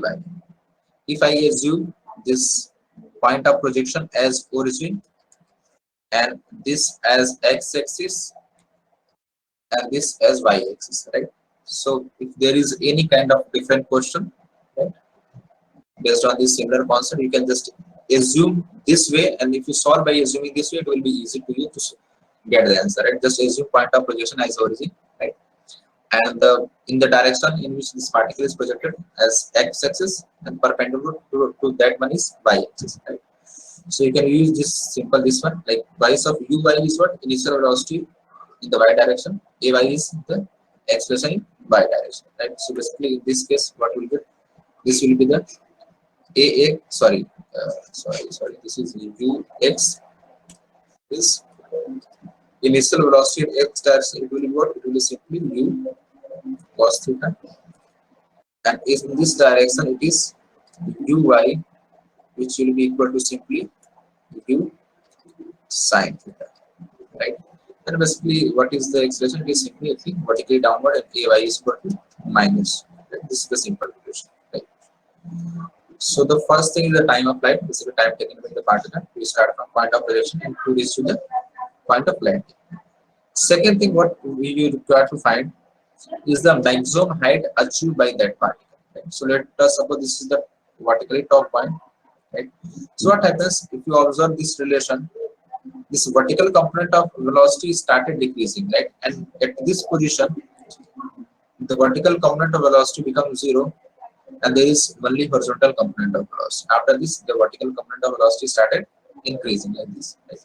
If I assume this point of projection as origin and this as x-axis and this as y-axis, right? So if there is any kind of different question, right, based on this similar concept, you can just assume this way, and if you solve by assuming this way, it will be easy to you to get the answer, right? Just assume point of projection as origin, right? And in the direction in which this particle is projected as x-axis and perpendicular to that one is y-axis, right? So you can use this one, like price of uy is what? Initial velocity in the y direction, ay is the expression in y direction, right? So basically in this case, what will be? This will be the sorry, this is ux is initial velocity in x direction. It will be what? It will be simply u cos theta, and if in this direction it is uy, which will be equal to simply u sine theta, right? And basically, what is the expression? It is simply vertically downward, and ay is equal to minus. Right? This is the simple equation, right? So the first thing is the time of flight. This is the time taken by the particle. We start from point of projection and to reach to the point of landing. Second thing, what we require to find is the maximum height achieved by that particle. Right? So let us suppose this is the vertically top point, right? So what happens if you observe this relation? This vertical component of velocity started decreasing, right? And at this position, the vertical component of velocity becomes zero, and there is only horizontal component of velocity. After this, the vertical component of velocity started increasing like this, right?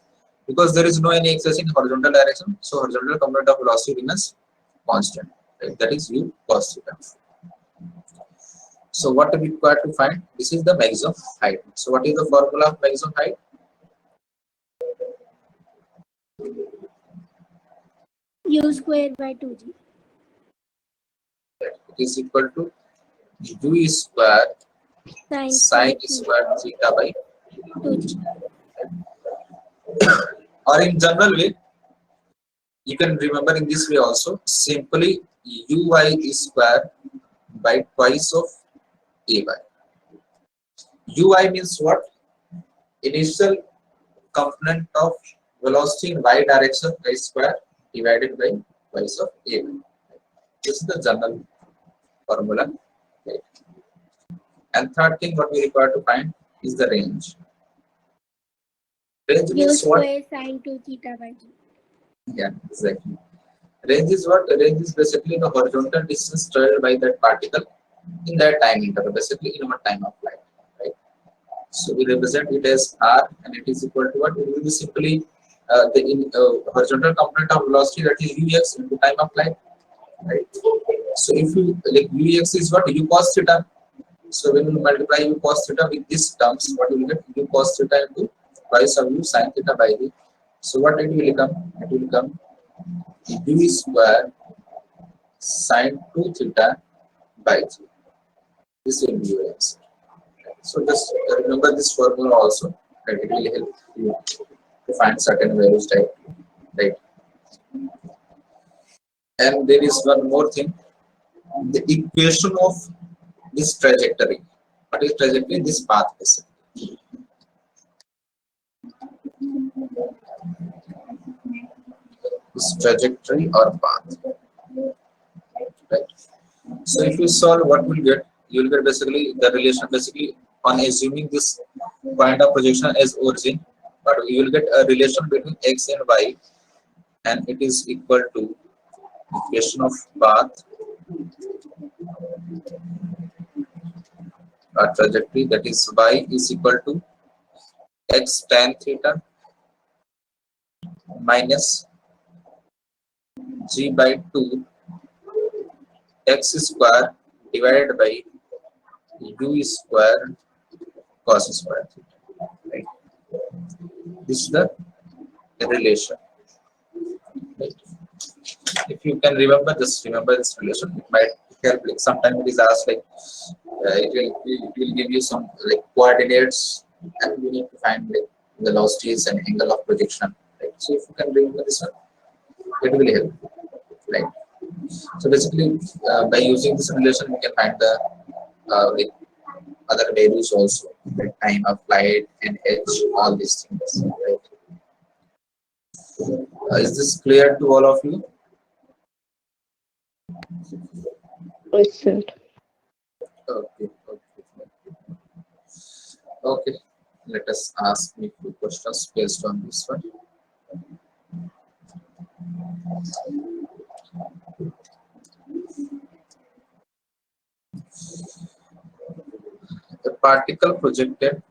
Because there is no any excess in horizontal direction, so horizontal component of velocity remains constant, right? That is u cos theta. So what we require to find? This is the maximum height. So what is the formula of maximum height? U square by 2g. It is equal to u square sine Theta square theta by 2g. or in general way you can remember in this way also, simply uy is square by twice of ay. Ui means what? Initial component of velocity in y direction y square divided by twice of ay. This is the general formula, right? And third thing what we require to find is the range. Range U means what? square sine 2 theta by g. Yeah, exactly. Range is what? Range is basically the horizontal distance traveled by that particle in that time interval, basically in our time of flight, right? So we represent it as r, and it is equal to what? It will be simply the horizontal component of velocity, that is ux into time of flight, right? So if you like ux is what? U cos theta. So when you multiply u cos theta with this terms, what you will get? U cos theta into twice of u sin theta by the. So what it will become? It will become u square sin 2 theta by g. This will be your answer. So just remember this formula also, right? It will help you to find certain values, right? And there is one more thing, the equation of this trajectory. What is trajectory? This path basically. This trajectory or path, right? So if you solve, what will get? You will get basically the relation, basically on assuming this point of projection as origin, but you will get a relation between x and y, and it is equal to equation of path or trajectory, that is y is equal to x tan theta minus g by 2 x square divided by u square cos square theta, right? This is the relation, right? If you can remember, just remember this relation. It might help. Like sometimes it is asked like it will give you some like coordinates, and you need to find like velocities and angle of projection, right? So if you can remember this one, it will help, right? So basically by using this relation we can find the like other values also, the time of flight and h, all these things, right? Is this clear to all of you? Yes, sir. Okay, okay. Let us ask me few questions based on this one. The particle projected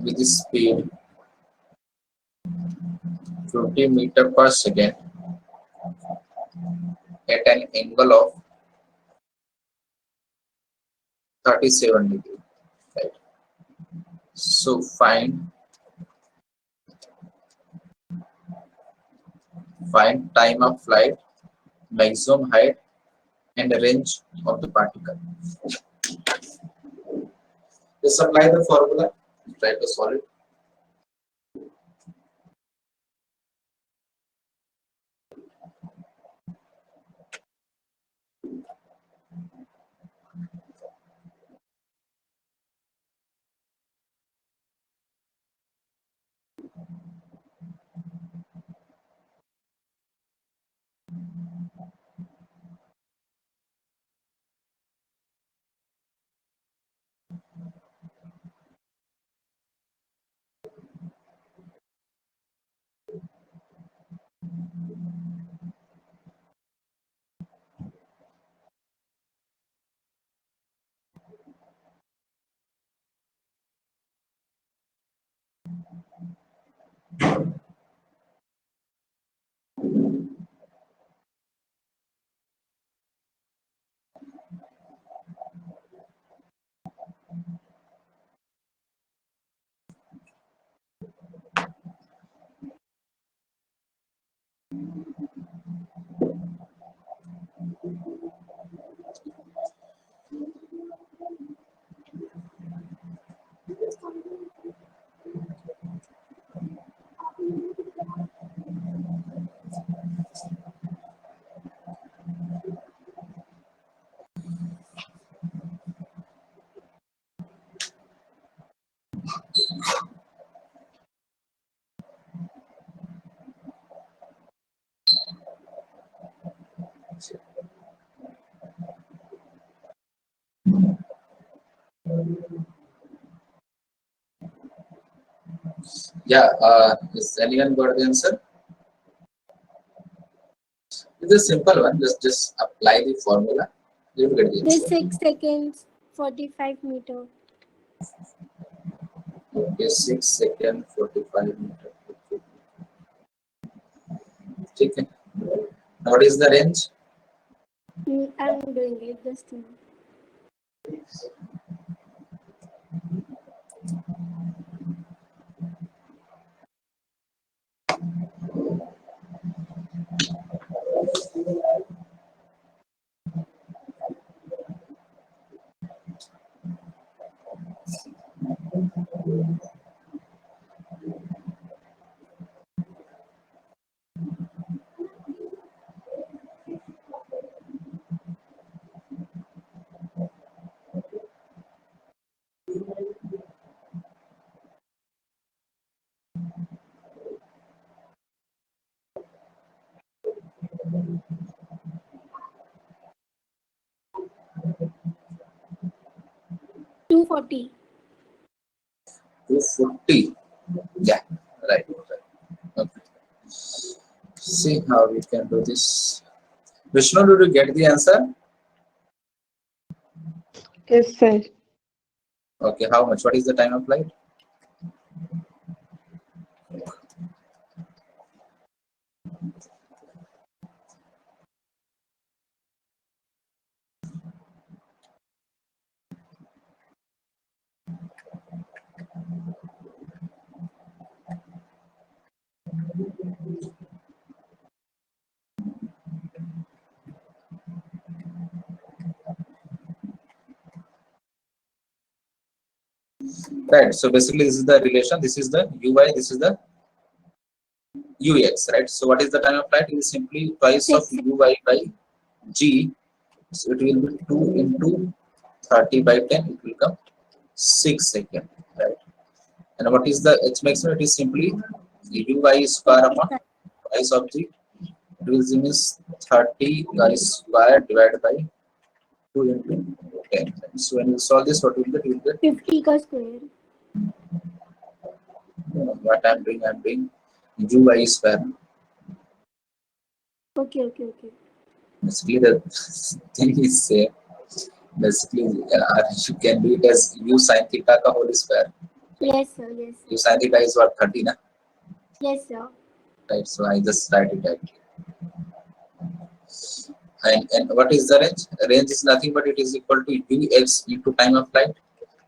with the speed 50 meter per second at an angle of 37 degree, right? So find time of flight, maximum height, and range of the particle. Just apply the formula, try to solve it. Yeah, is anyone got the answer? It's a simple one. Just apply the formula. You will get the There's answer. 6 seconds, 45 meter. Okay, 6 seconds, 45 meters. Okay. What is the range? I'm doing it just now. Two 40. 240. Yeah, right. Okay. See how we can do this. Vishnu, did you get the answer? Yes, sir. Okay, how much? What is the time of flight? Right. So basically, this is the relation. This is the uy. This is the ux. Right. So what is the time of flight? It is simply twice of 6. uy by g. So it will be 2 into 30 by 10. It will come 6 seconds. Right. And what is the h maximum? It is simply uy square upon twice of g. It will means 30 y square divided by 2 into 10. So when you solve this, what will get? You will get 50 का square. what I'm doing uy square. Okay. Basically, the thing is same. Basically, you can do it as u sin theta ka whole square. Yes, sir. U sin theta is what 30 na, Yes, sir. right? So I just write it out. And what is the range? Range is nothing but it is equal to ux into time of flight.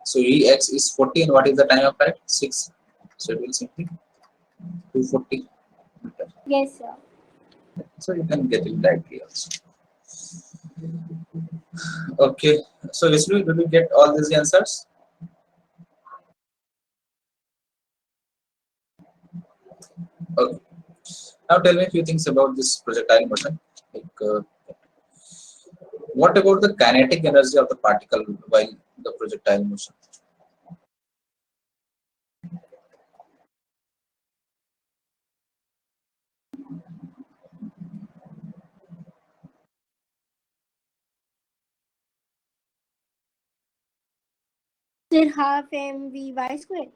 So ux is 40, and what is the time of flight? 6. So it will simply 240 meters. Yes, sir. So you can get it directly also. Okay. So Vishnu, did you get all these answers? Okay. Now tell me a few things about this projectile motion. Like, what about the kinetic energy of the particle while the projectile motion? Then half mvy square.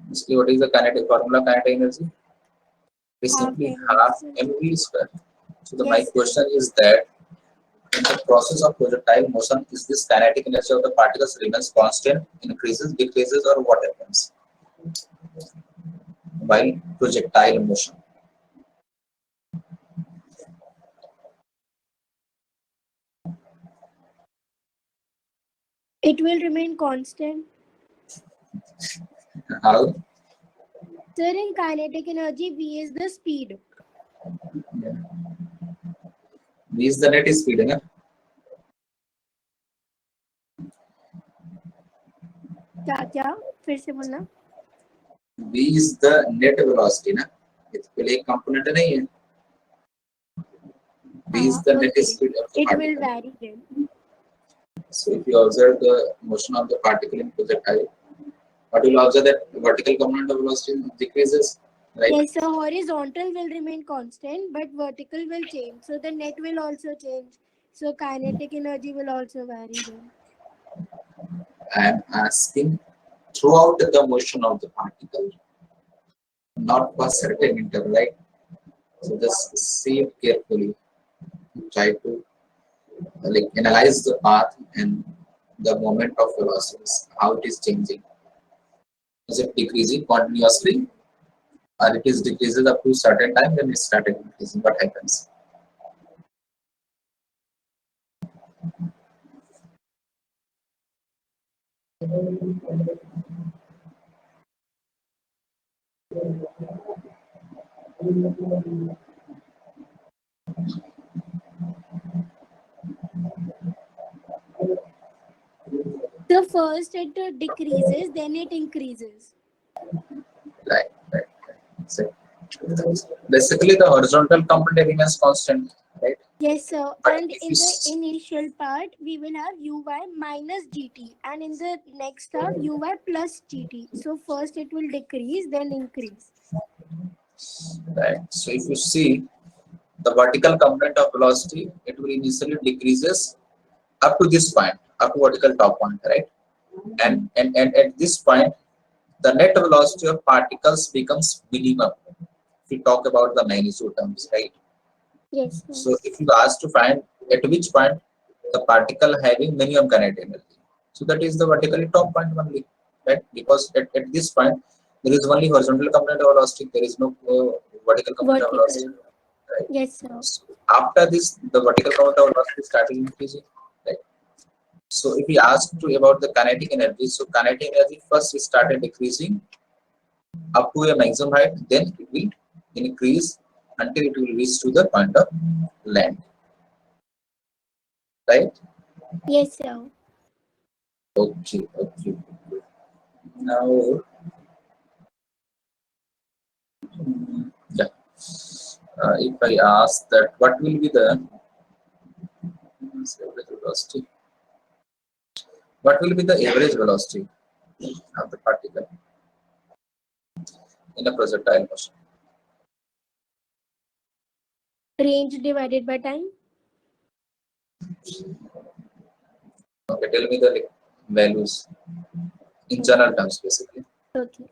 Basically, what is the kinetic formula? Kinetic energy is Half simply mv half square. mv square. So my Yes, sir. question is that In the process of projectile motion, is this kinetic energy of the particles remains constant, increases, decreases, or what happens while projectile motion? It will remain constant. How? Sir, in kinetic energy, V is the speed. V is the net speed, na? क्या फिर से बोलना. V is the net velocity, ना? इसके लिए एक component नहीं है. V is the net Okay. speed of the It will particle. vary then. So if you observe the motion of the particle in projectile, what you will observe that vertical component of velocity decreases, right? Yes, so horizontal will remain constant, but vertical will change. So the net will also change. So kinetic energy will also vary then. I am asking throughout the motion of the particle, not for certain interval, right? So just see it carefully. Try to like analyze the path and the moment of velocities, how it is changing. Is it decreasing continuously, or it is decreases up to certain time, then it started increasing? What happens? So first it decreases, then it increases. Right. So basically, the horizontal component remains constant, right? Yes, sir. But And if in the initial part, we will have Uy minus Gt. And in the next term, Uy plus Gt. So first it will decrease, then increase. right. So if you see the vertical component of velocity, it will initially decreases up to this point, up to vertical top point, right? And at this point, the net velocity of particles becomes minimum. If we talk about the magnitude terms, right? Yes, sir. So if you ask to find at which point the particle having minimum kinetic energy, so that is the vertically top point only, right? Because at this point there is only horizontal component of velocity, there is no vertical component of velocity, Vertical. right? Yes, sir. So after this, the vertical component of velocity starting increasing, right? So if we ask to about the kinetic energy, so kinetic energy first started decreasing up to a maximum height, then it will increase until it will reach to the point of land, right? Yes, sir. Okay. Now, yeah. If I ask that, what will be the average velocity? What will be the average velocity of the particle in a projectile motion? Range divided by time. Okay, tell me the like, values in general terms, basically. Okay.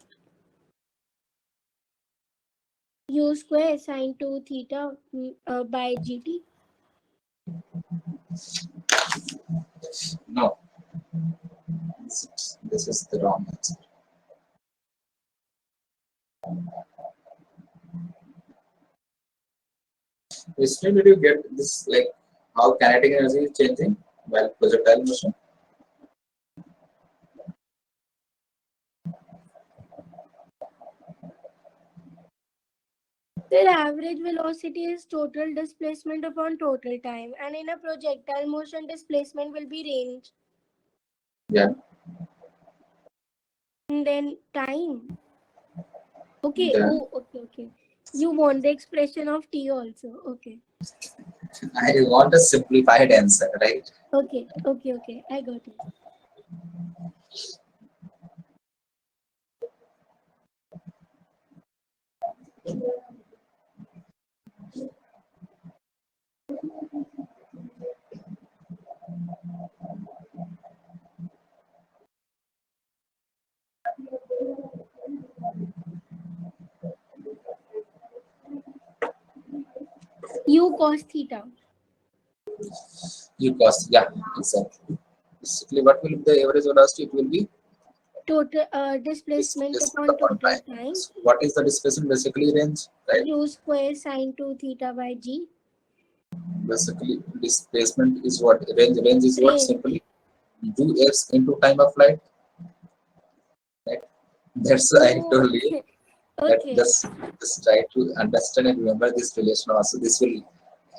U square sine 2 theta by Gt. No, this is the wrong answer. Yesterday, did you get this like how kinetic energy is changing while projectile motion? The average velocity is total displacement upon total time, and in a projectile motion, displacement will be range. Yeah. And then time. Okay. Yeah. Oh, okay. You want the expression of T also. Okay. I want a simplified answer, right? Okay. I got it. U cos theta. U cos, yeah, exactly. Basically, what will be the average velocity? It will be Total displacement displacement upon upon total time. time. So what is the displacement? Basically, range, right? U square sine 2 theta by g. Basically, displacement is what? Range is what? Range. Simply Ux into time of flight, right? That's why I Oh, told you that okay. just try to understand and remember this relation also. This will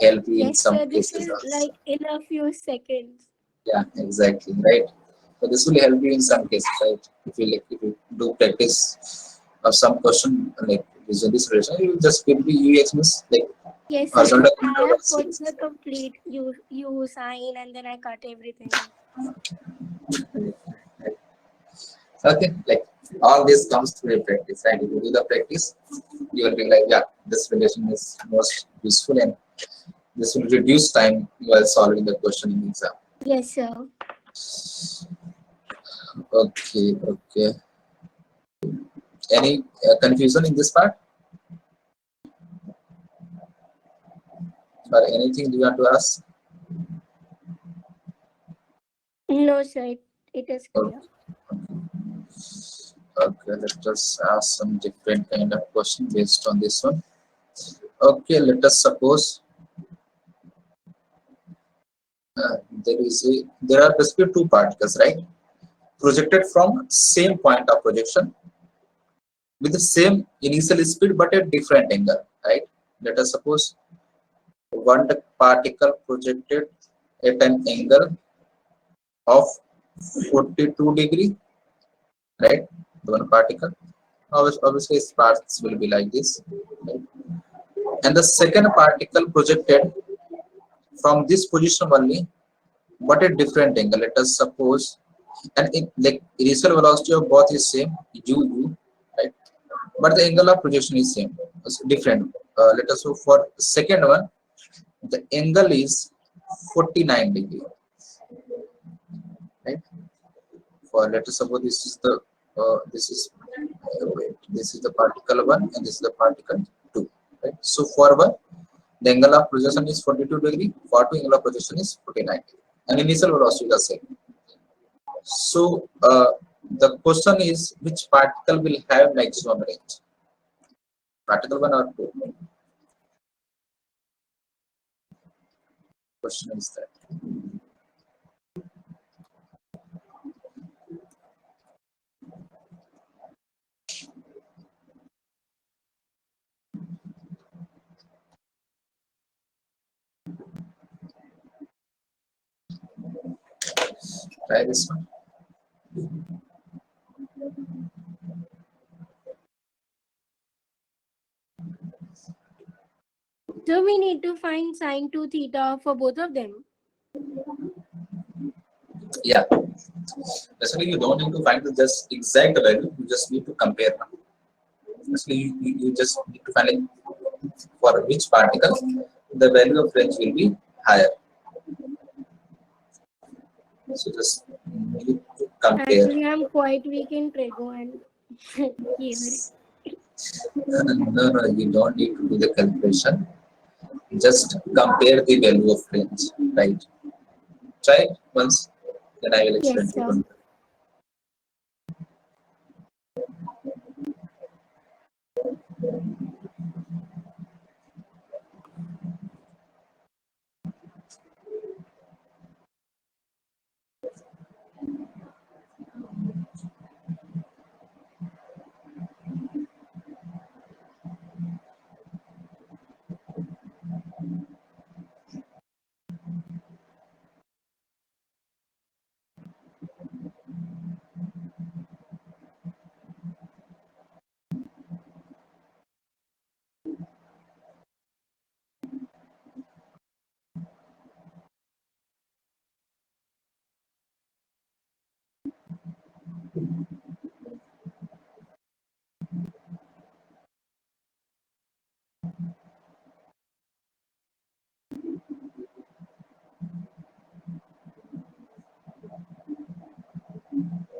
help you in Yes, some sir. This cases is also. like in a few seconds. Yeah, exactly, right. So this will help you in some cases, right? If you do practice of some question like using this relation, you will just give the Ux means like Yes, sir. horizontal I interval have put series. the complete U sign and then I cut everything. Okay, like all this comes through a practice, right? If you do the practice, you will be like, yeah, this relation is most useful and this will reduce time while solving the question in the exam. Yes, sir. Okay, okay. Any confusion in this part or anything you want to ask? No, sir. It is Okay, clear. okay, let us ask some different kind of question based on this one. Okay, let us suppose there are basically two particles, right? Projected from same point of projection with the same initial speed but at different angle, right? Let us suppose one particle projected at an angle of 42 degree, right? The one particle. Obviously, its parts will be like this, right? And the second particle projected from this position only, but at different angle. Let us suppose, and like initial velocity of both is same, u, right? But the angle of projection is same, it's different. Let us so for second one, the angle is 49 degree, right? For let us suppose this is the particle one and this is the particle two, right? So for one, the angle of projection is 42 degree. For two, angle of projection is 49 degree, and initial velocity is the same. So the question is, which particle will have maximum range? Particle one or two? Question is that. Try this one. So we need to find sine 2 theta for both of them. Yeah. Basically, you don't need to find the just exact value. You just need to compare them. Basically, you just need to find like for which particle the value of range will be higher. So just need to compare. Actually, I'm quite weak in Prego and Kiori. No, you don't need to do the calculation. Just compare the value of range, right? Try it once, then I will explain Yes, to sir. you.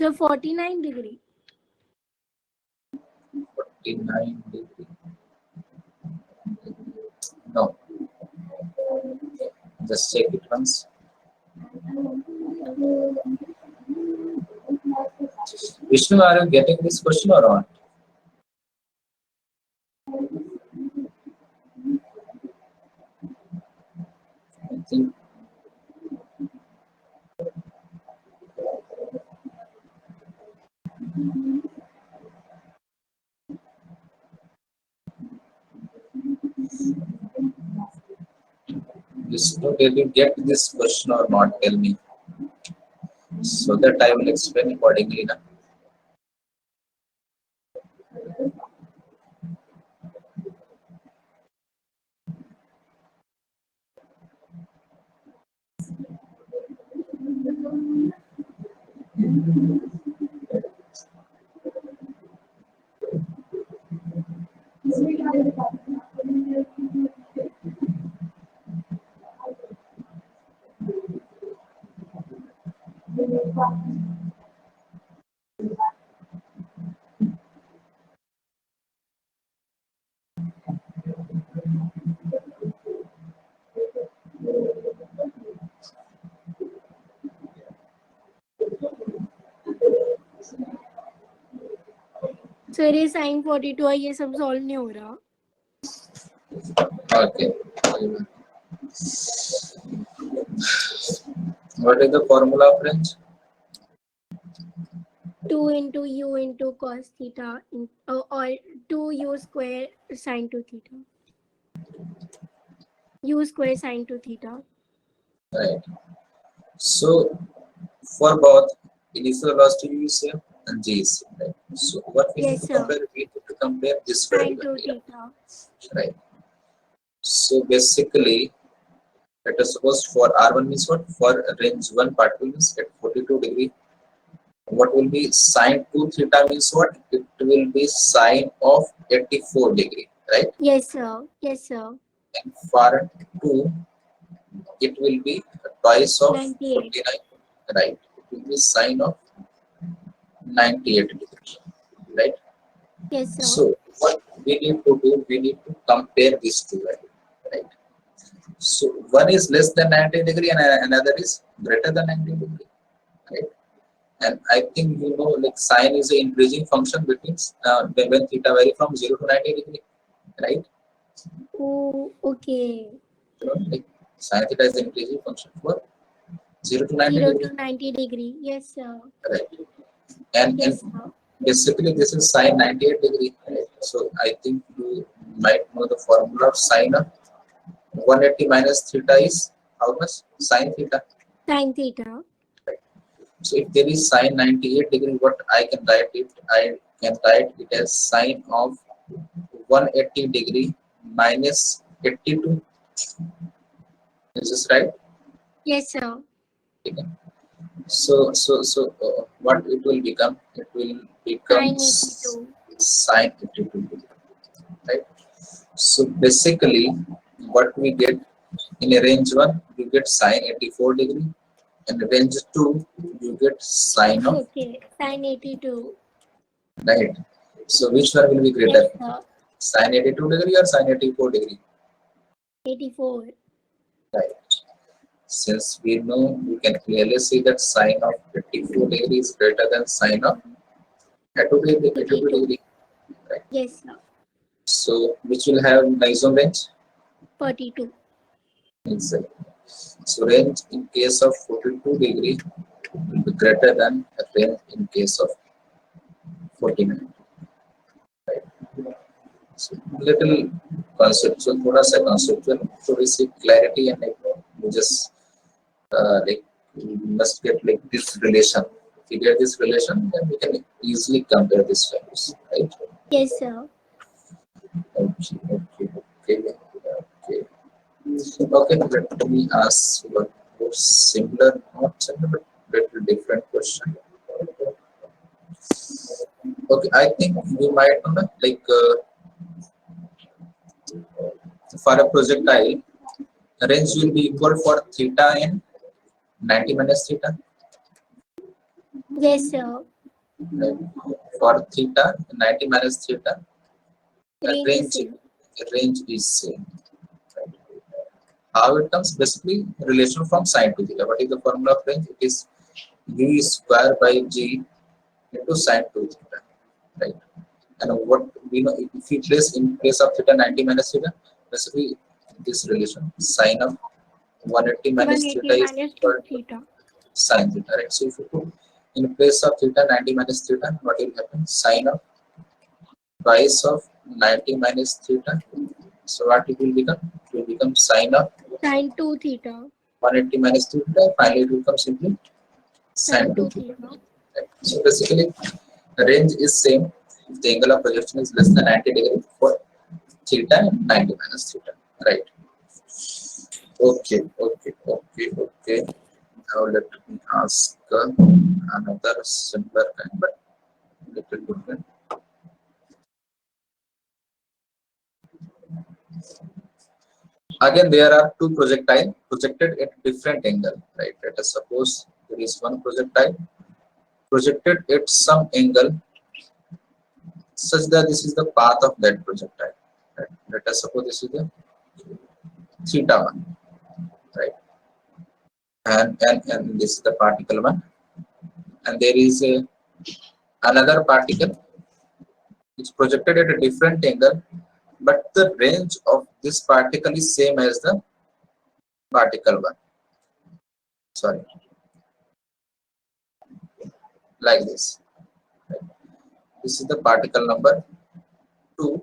So 49 degree. 49 degree. No, just check it once. Vishnu, are you getting this question or not? I think Vishnu, did you get this question or not? Tell me, so that I will explain accordingly now. Sir ये sin 42 है, ये सब solve नहीं हो रहा. Okay. What is the formula of range? 2 into u into cos theta or 2u square sin 2 theta. U square sin 2 theta. Right. So for both initial velocity u is same and g is same, right? So what we need Yes, to sir. compare? We need to compare this Sin particular 2 data, theta. right? So basically, let us suppose for R1 means what? For range 1 particle means at 42 degree. What will be sine 2 theta means what? It will be sine of 84 degree, right? Yes, sir. Yes, sir. And for 2, it will be twice of 98. 49, right? It will be sine of 98 degree, right? Yes, sir. So what we need to do, we need to compare these two, right? So one is less than 90 degree and another is greater than 90 degree, right? And I think you know, like sine is an increasing function between when theta vary from 0 to 90 degree, right? Oh, okay. You know, like sine theta is an increasing function for 0 to 90 0 degree, to 90 degree. Yes, sir. right? And Yes, sir. basically this is sine 98 degree, right? So I think you might know the formula of sine of 180 minus theta is how much? Sine theta. Sin theta. So if there is sine 98 degree, what I can write it? I can write it as sine of 180 degree minus 82. Is this right? Yes, sir. Okay. So what it will become? It will become Sin 82. sine 82 degree, right? So basically, what we get in a range 1, you get sine 84 degree. In range 2, you get sine of, Okay. Sin 82. right? So which one will be greater? Yes, sir. Sine 82 degree or sine 84 degree? 84. Right. Since we know, we can clearly see that sine of 84 degree is greater than sine of 82 degree. Right. Yes, sir. So which will have maximum range? 42. Exactly. So range in case of 42 degree will be greater than a range in case of 49. Right. So little conceptual, थोड़ा सा conceptual, थोड़ी सी clarity and like just like we must get like this relation. If we get this relation, then we can easily compare these values, right? Yes, sir. Okay. Okay, let me ask one more similar, not similar, but little different question. Okay, I think you might know that, like for a projectile, range will be equal for theta in 90 minus theta. Yes, sir. Right? For theta, 90 minus theta, Range is same. range is same. Right? how it comes? Basically, relation from sine to theta. What is the formula of range? It is u square by g into sine to theta, right? And what we know, if we place in place of theta 90 minus theta, basically this relation sine of 180 minus 180 theta is minus 2 equal to theta. sine theta, right? So if you put in place of theta 90 minus theta, what will happen? Sine of twice of 90 minus theta. So what it will become? It will become sine of Sine 2 theta. 180 minus theta. Finally, it will become simply Sine sine 2 2 theta. theta. Right? So basically, the range is same if the angle of projection is less than 90 degrees for theta and 90 minus theta, right? Okay, okay, okay, okay. Now let me ask another similar kind, but little different. Again, there are two projectiles projected at different angle, right? Let us suppose there is one projectile projected at some angle such that this is the path of that projectile, right? Let us suppose this is the theta one, right? And this is the particle one, and there is another particle which projected at a different angle, but the range of this particle is same as the particle one. Sorry, like this. Right? This is the particle number 2,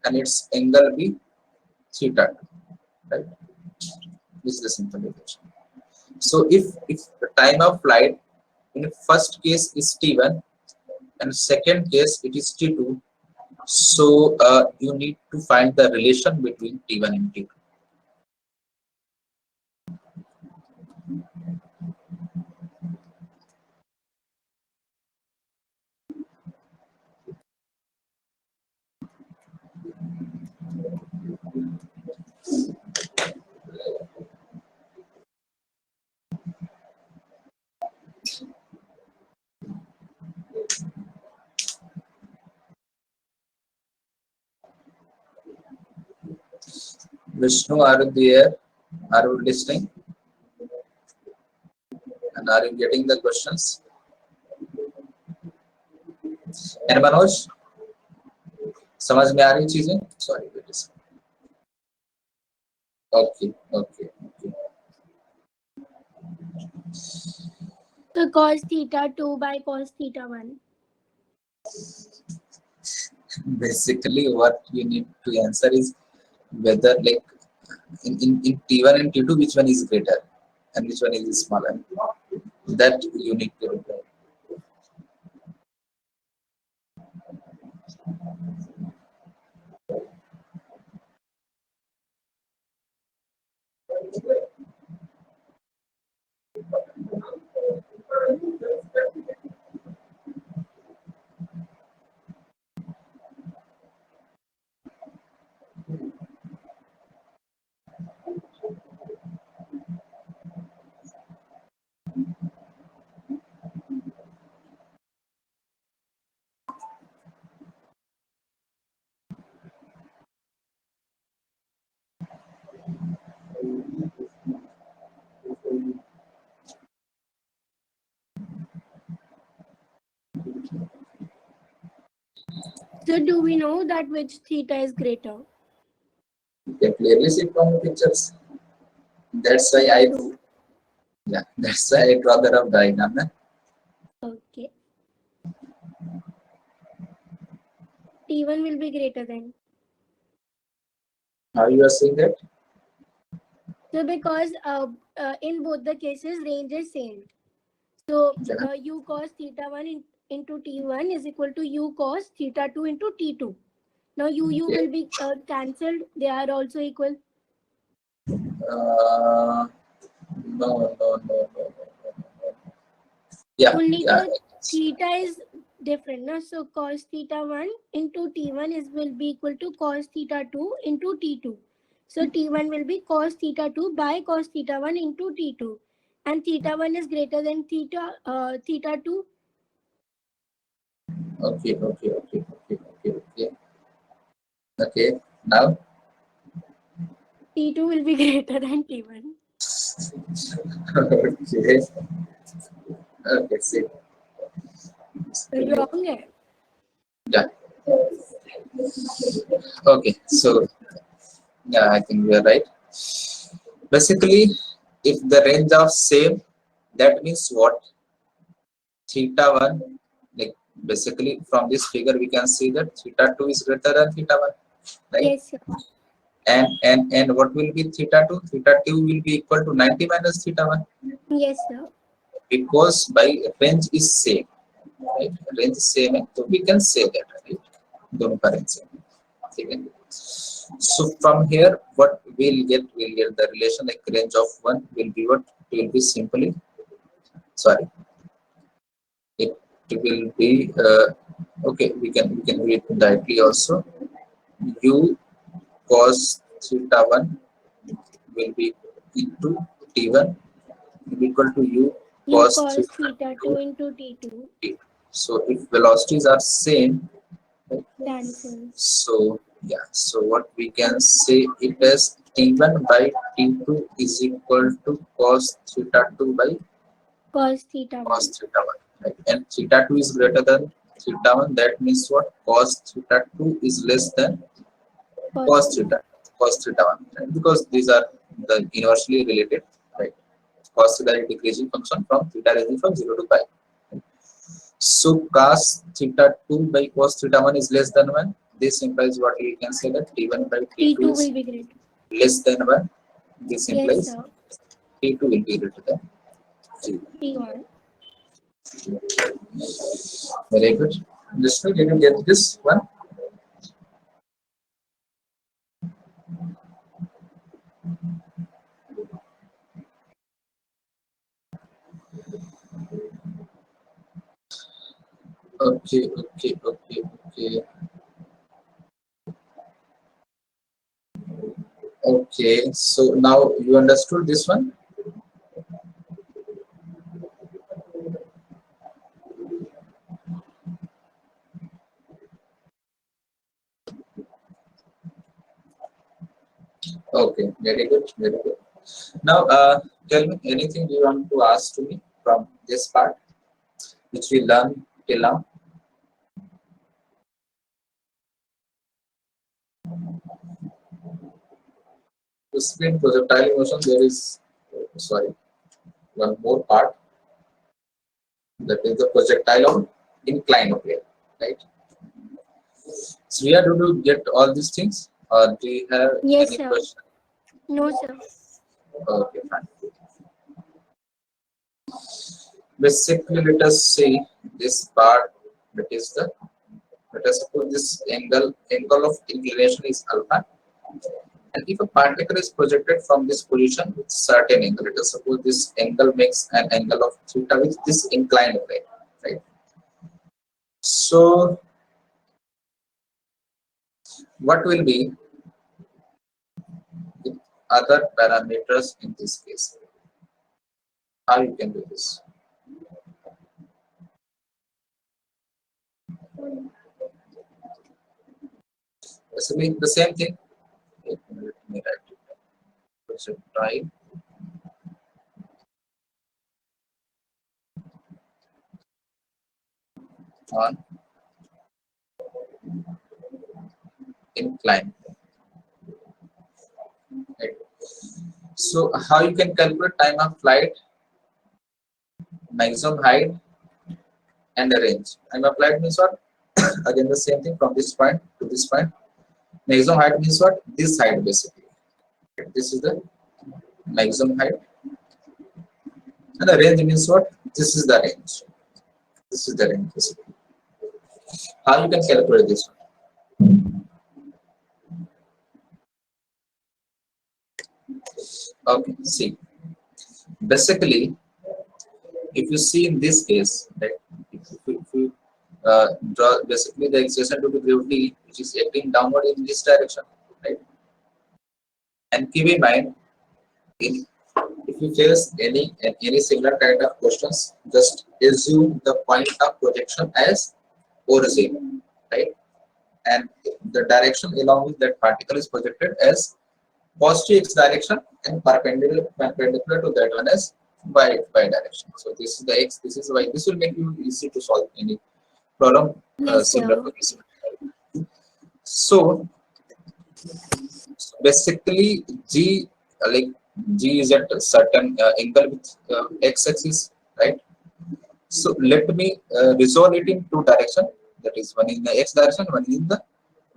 and its angle be theta 2, right? This is the simple relation. So if the time of flight in first case is t1 and second case it is t2, so you need to find the relation between t1 and t2. Vishnu, are you there? Are you listening? And are you getting the questions? And Manoj, समझ में आ रही चीजें? Sorry, wait a second. Okay, okay, okay. So cos theta 2 by cos theta 1. Basically, what you need to answer is whether, like, in T1 and T2, which one is greater and which one is smaller. That you need to reply. So do we know that which theta is greater? You can clearly see from the pictures. That's why I do. that's why I draw the rough diagram. Okay. T1 will be greater than. How you are saying that? So because in both the cases range is same. So Yeah. u cos theta 1 into T1 is equal to u cos theta 2 into T2. Now u Okay. will be cancelled. They are also equal. No, no, no, no, no, no. Yeah, Only yeah. the theta is different. No? So cos theta 1 into T1 will be equal to cos theta 2 into T2. So T1 will be cos theta 2 by cos theta 1 into T2. And theta 1 is greater than theta 2. Okay, okay, okay, okay, okay, okay. Okay, now T2 will be greater than T1. Okay. Okay, see. Wrong है. Yeah. Okay, so yeah, I think we are right. Basically, if the range of same, that means what? Theta 1, like basically from this figure we can see that theta 2 is greater than theta 1, right? Yes, sir. And what will be theta 2? Theta 2 will be equal to 90 minus theta 1, Yes, sir. because by range is same, right? Range is same, so we can say that, right? दोनों का range same. ठीक है? So from here, what we'll get the relation like range of 1 will be what? It will be simply, sorry, it will be okay. We can read directly also. U cos theta 1 will be into T1 will be equal to U U cos cos theta theta 2 into T2 T2. So if velocities are same, right? cancels. So yeah, so what we can say it as T1 by T2 is equal to cos theta 2 by Cos theta 1. cos theta 1, right? And theta 2 is greater than theta 1, that means what? Cos theta 2 is less than cos theta 1, right? Because these are the inversely related, right? Cos theta is decreasing function from theta ranging from 0 to pi. So cos theta 2 by cos theta 1 is less than 1. This implies what we can say that T1 by T2 T2 is will be greater. less than 1. This Yes, implies sir. T2 will be greater than T1. T1. Very good. Understood? Did you get this one? Okay, okay, okay, okay. Okay, so now you understood this one? Okay, very good, very good. Now, tell me anything you want to ask to me from this part, which we learned till now. To explain projectile motion, there is, sorry, one more part, that is the projectile of inclined plane, right? So, we are going to get all these things, or do you have Yes, any sir. question? No, sir. Okay, fine. Basically, let us see this part, that is the, let us suppose this angle of inclination is alpha, and if a particle is projected from this position with certain angle, let us suppose this angle makes an angle of theta with this inclined plane, right? So what will be the other parameters in this case? How you can do this? Basically, the same thing. Let me write it down. Projectile on inclined, right? So how you can calculate time of flight, maximum height, and the range? Time of flight means what? Again, the same thing from this point to this point. Maximum height means what? This height basically. This is the maximum height, and the range means what? This is the range. This is the range basically. How you can calculate this one? Okay, see. Basically, if you see in this case, right, if you draw basically the acceleration due to gravity, which is acting downward in this direction, right? And keep in mind, if you face any similar kind of questions, just assume the point of projection as origin, right? And the direction along which that particle is projected as positive x direction and perpendicular to that one as y direction. So this is the x, this is y. This will make you easy to solve any problem Yes, similar sir. to this. So basically, G like G is at a certain angle with x-axis, right? So let me resolve it in two direction. That is one in the x direction, one in the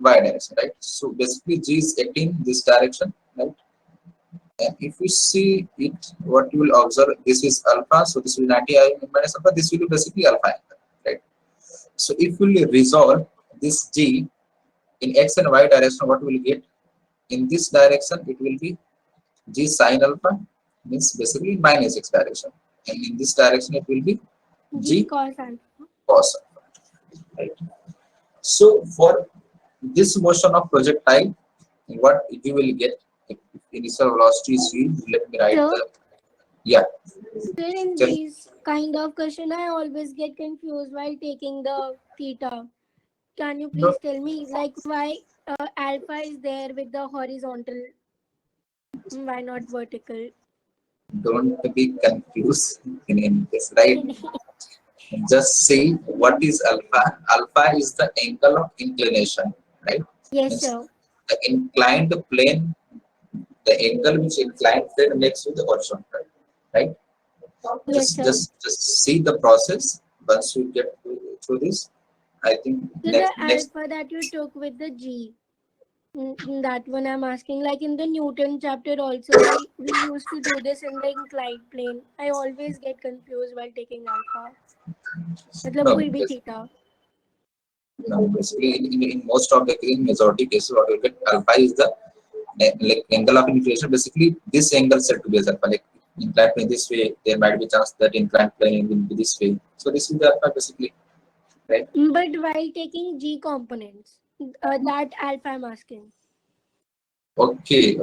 y direction, right? So basically, G is acting this direction, right? And if you see it, what you will observe, this is alpha, so this will 90 minus alpha. This will be basically alpha angle, right? So if we will resolve this G in x and y direction, what we will get? In this direction, it will be G sine alpha, means basically minus x direction, and in this direction, it will be G G cos alpha. cos alpha, right? So for this motion of projectile, what you will get if initial velocity is v, let me write So, the yeah. sir, in Tell, these kind of question, I always get confused while taking the theta. Can you no, please tell me, like, why alpha is there with the horizontal? Why not vertical? don't be confused in this, right? Just see what is alpha. Alpha is the angle of inclination, right? Yes, Means sir. the inclined plane, the angle which inclined plane makes with the horizontal, right? Yes, sir. Just see the process. Once you get through this, I think So the next alpha that you took with the G, that one I'm asking. Like in the Newton chapter also, we used to do this in the inclined plane. I always get confused while taking alpha. मतलब no, कोई भी theta. no, basically in most of the in majority cases, what you get alpha is the like angle of inclination. Basically, this angle set to be as alpha. Like inclined plane this way, there might be chance that inclined plane will be this way. So this is the alpha basically, right? But while taking G components, that alpha I'm asking. Okay.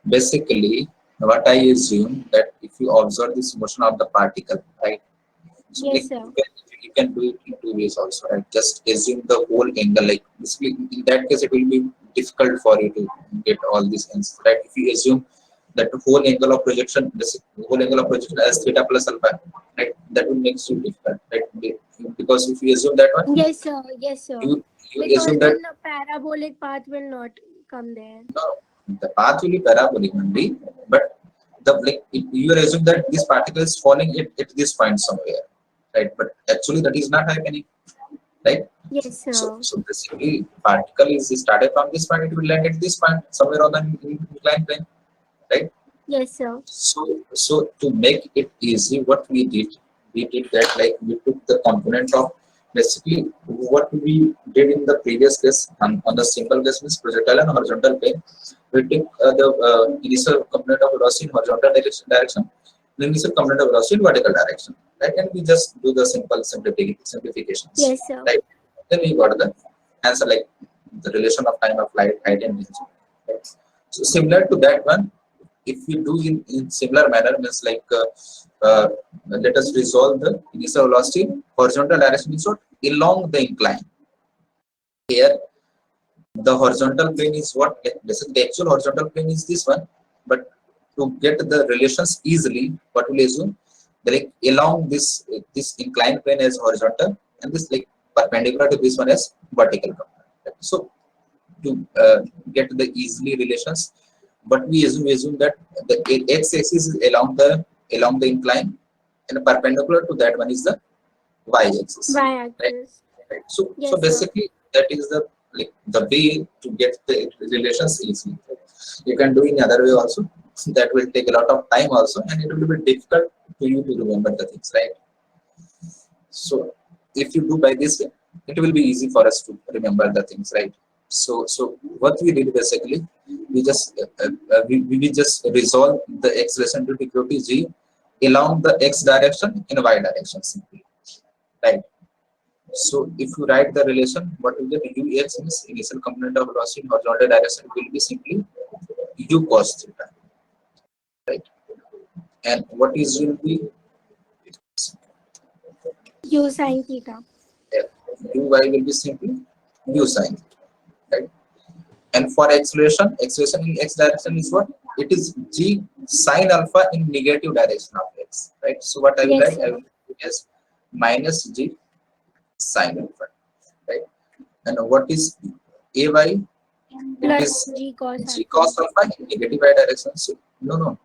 Basically, what I assume that if you observe this motion of the particle, right? So Yes, like sir. you can do it in two ways also, right? Just assume the whole angle. Like basically, in that case, it will be difficult for you to get all these answers, right? If you assume that the whole angle of projection, this whole angle of projection as theta plus alpha, right? That will make you difficult, right? Because if you assume that one, Yes, sir. Yes, sir. you Because assume that then the parabolic path will not come there. no, the path will be parabolic only, but the like you assume that this particle is falling at this point somewhere, right? But actually that is not happening, right? Yes, So sir. so basically particle is started from this point, it will land at this point somewhere on the inclined plane, right? Yes, sir. So to make it easy, what we did that like we took the component of basically what we did in the previous case on the simple case means projectile and horizontal plane. We took the initial component of velocity in horizontal direction, the initial component of velocity in vertical direction, right? And we just do the simple simplifications, Yes, sir. right? Then we got the answer like the relation of time of light, height, and density. Right? So similar to that one, if we do in similar manner means like let us resolve the initial velocity horizontal direction is what along the incline. Here the horizontal plane is what this is the actual horizontal plane is this one, but to get the relations easily, what we'll assume the like along this inclined plane as horizontal and this like perpendicular to this one as vertical component. So to get the easily relations, but we assume that the x-axis is along the incline and perpendicular to that one is the y-axis, right? Y-axis. Right. So Yes, sir. basically that is the like the way to get the relations easily. You can do in other way also. That will take a lot of time also, and it will be difficult for you to remember the things, right? So if you do by this way, it will be easy for us to remember the things, right? So what we did basically, we just resolve the x relation to equal to g along the x direction in y direction simply, right? So if you write the relation, what will get ux means initial component of velocity in horizontal direction will be simply u cos theta, right? And what is will be U sin theta. uy will be simply u sin theta, right? And for acceleration in x direction is what? It is g sine alpha in negative direction of x, right? So what I will Yes, write? I sir. will write as minus g sine alpha, right? And what is ay? It Plus is G cos g alpha. cos alpha in negative y direction. So no,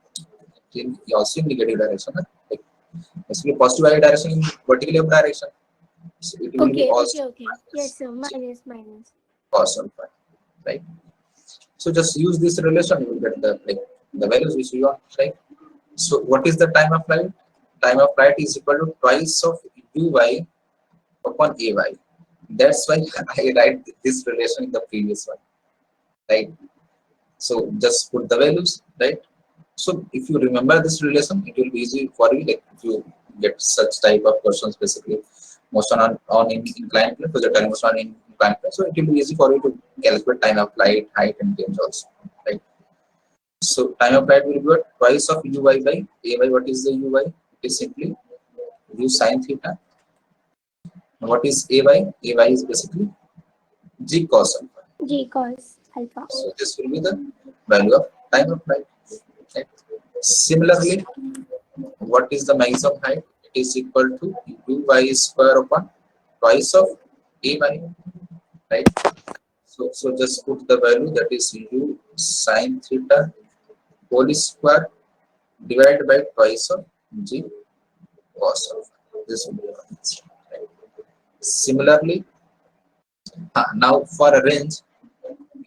also in negative direction. Like actually positive y direction in vertical up direction. So it will be Okay, also okay. Yes, sir. g Minus. cos alpha, right? So just use this relation, you will get the values which you want, right? So what is the time of flight? Time of flight is equal to twice of uy upon ay. That's why I write this relation in the previous one, right? So just put the values, right? So if you remember this relation, it will be easy for you. Like if you get such type of questions, basically motion on inclined plane, projectile motion in inclined plane. So it will be easy for you to calculate time of flight, height, and range also, right? So time of flight will be what? Twice of uy by ay. What is the uy? It is simply u sine theta. What is ay? Ay is basically g cos alpha. G cos alpha. So this will be the value of time of flight. Right? Similarly, what is the maximum height? It is equal to uy square upon twice of ay, right? So just put the value, that is u sine theta whole square divided by twice of g cos alpha. This will be your answer, right? Similarly, now for a range,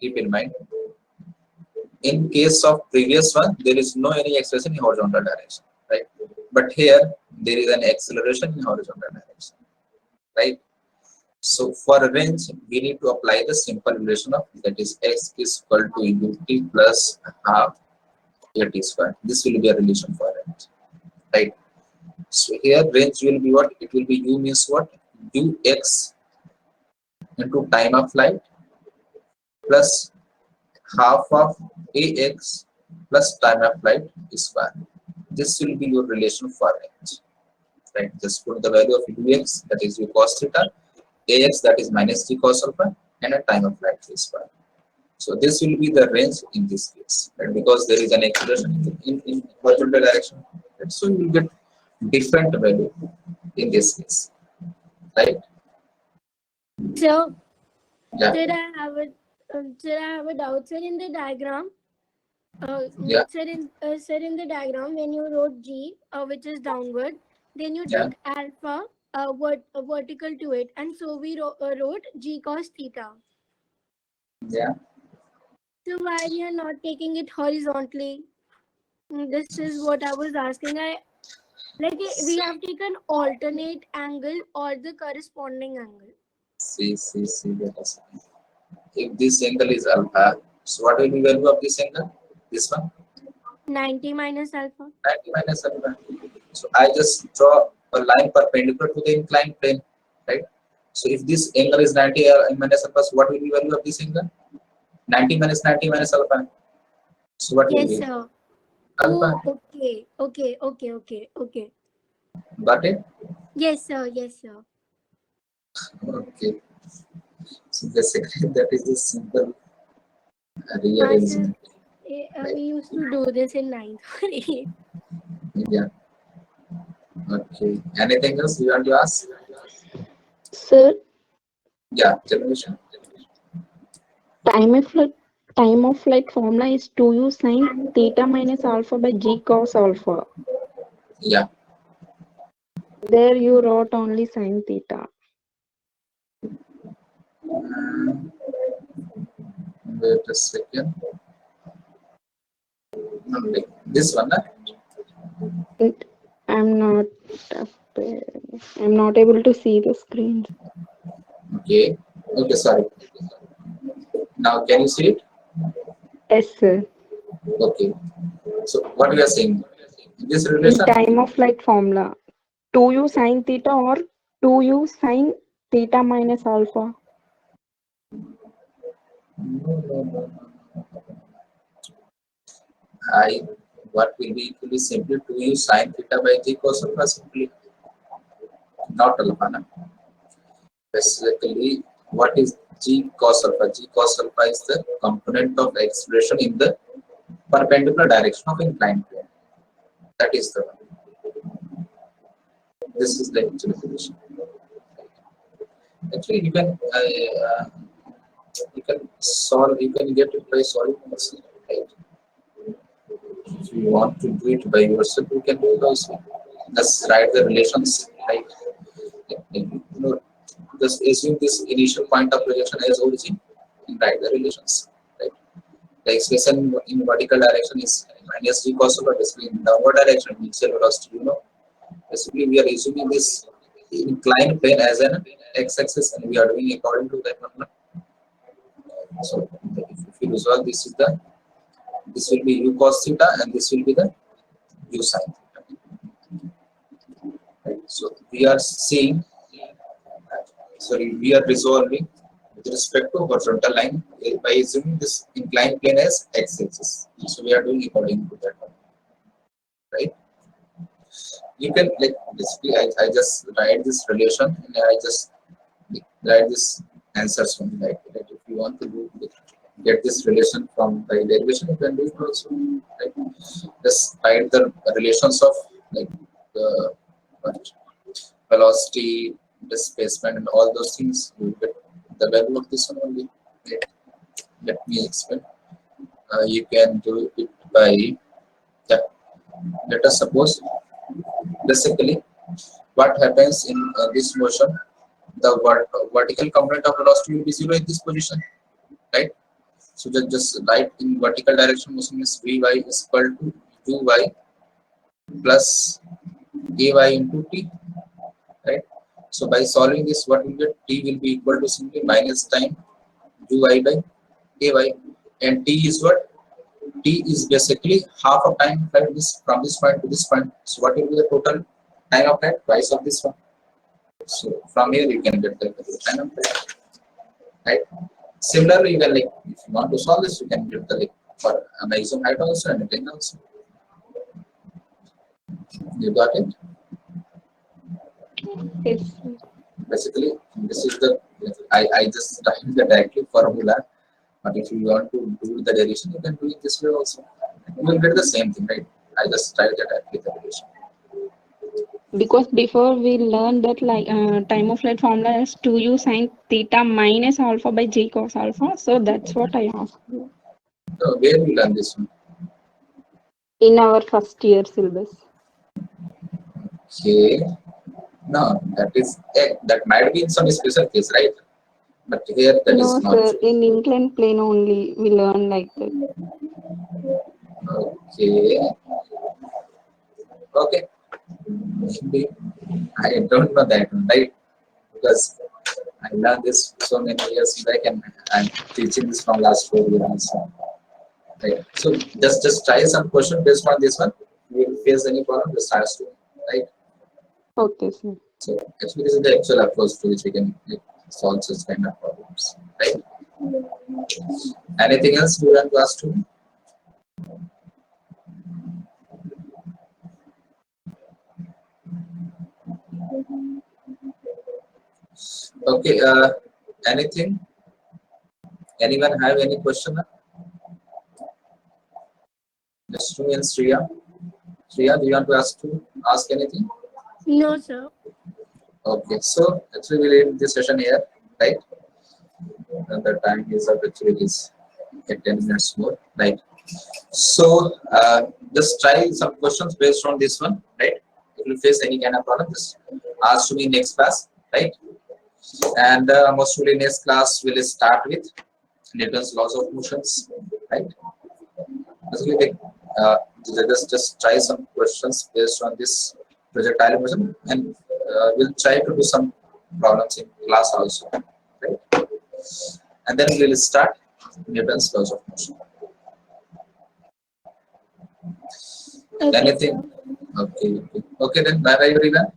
keep in mind, in case of previous one, there is no any acceleration in horizontal direction, right? But here there is an acceleration in horizontal direction, right? So for a range, we need to apply the simple relation of, that is x is equal to ut plus half at square. This will be a relation for range, right? So here range will be what? It will be u means what? Ux into time of flight plus half of ax plus time of flight square. This will be your relation for range, right? Just put the value of ux, that is u cos theta, ax, that is minus g cos alpha, and a time of flight square. So this will be the range in this case, right? Because there is an acceleration in horizontal direction, right? So you will get different value in this case, right? So, Yeah, sir, I have a doubt, sir. In the diagram, yeah, sir, in the diagram, when you wrote G, which is downward, then you yeah, took alpha, vertical to it, and so we wrote G cos theta. yeah. So why we are not taking it horizontally? This is what I was asking. We have taken alternate angle or the corresponding angle. See, let us see. If this angle is alpha, so what will be value of this angle? This one, 90 minus alpha. 90 minus alpha. So I just draw a line perpendicular to the inclined plane, right? So if this angle is 90 minus alpha, so what will be value of this angle? 90 minus alpha. So what will Yes, be? sir. Alpha. Oh, okay. Got it? Yes, sir. Yes, sir. Okay. So basically that is the simple Sir, rearrangement, we right? used to do this in ninth. Yeah. Okay. Anything else you want to ask? Sir, Yeah, generation. time of flight, time of flight formula is 2u sine theta minus alpha by g cos alpha. Yeah. There you wrote only sine theta. Wait a second. Okay. This one, It, I'm not I'm not able to see the screen. okay. Okay, sorry. Now can you see it? Yes, sir. Okay. So what we are saying? This In relation? time of flight formula, 2u sine theta or 2u sine theta minus alpha. No. I what will be, it will be simply 2u sine theta by g cos alpha, simply, not alpha. Na? Basically, what is G cos alpha. G cos alpha is the component of acceleration in the perpendicular direction of inclined plane. That is the one. This is the actual equation. Actually, you can solve. You can get it by solving also, right? If you want to do it by yourself, you can do it also. Just write the relations, right? You know, just assume this initial point of projection as origin and write the relations, right? The expression in vertical direction is minus g cos alpha. Basically, in downward direction, initial velocity. Basically, we are assuming this inclined plane as an x-axis, and we are doing according to that one. So, if you resolve this, this will be u cos theta, and this will be the u sin theta. Right? So, we are seeing. Sorry, we are resolving with respect to horizontal line by assuming this inclined plane as x-axis. So we are doing according to that one, right? You can basically I just write this relation and I just write this answers from the right. If you want to get this relation from by derivation, you can do it also. Right? Just write the relations of the velocity, displacement, and all those things. You get the value of this one only. Right? Let me explain. You can do it by let us suppose basically what happens in this motion. The vertical component of velocity will be 0 in this position, right? So just write in vertical direction motion is Vy is equal to uy plus ay into t, right? So by solving this, what will get? T will be equal to simply minus time uy by ay, and t is what? T is basically half of time from this point to this point. So what will be the total time of flight? Twice of this one. So from here you can get the time of flight, right? Similarly, you can if you want to solve this, you can get the for maximum height also and length also. You got it? Yes. Basically, this is the I just write the directly formula. But if you want to do the derivation, you can do it this way also. You will get the same thing, right? I just write the directly the derivation. Because before we learned that time of flight formula is 2u sin theta minus alpha by g cos alpha. So that's what I asked you. So where we learn this one? In our first year syllabus. Okay. No, that might be in some special case, right? But here that No, is not. sir. In inclined plane only we learn like that. Okay. Okay. Maybe I don't know that one, right? Because I learned this so many years back, and I'm teaching this from last 4 years also. Right. So just try some question based on this one. If you face any problem, just ask me, right? Okay, sir. So actually, this is the actual approach to which we can solve such kind of problems, right? Anything else you want to ask to me? Okay. Anything? Anyone have any question? Just me and Shreya. Shreya, do you want to ask anything? No, sir. Okay. So actually, we'll end this session here, right? And the time is up. Actually, is 10 minutes more, right? So just try some questions based on this one, right? If you face any kind of problem, just ask to me next class, right? And most probably next class will start with Newton's laws of motions, right? Basically, just try some questions based on this projectile motion, and we'll try to do some problems in class also, right? And then we'll start Newton's laws of motion. Okay, Anything? sir. Okay. Okay, then bye bye everyone.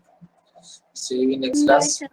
See you in next Bye, class. sir.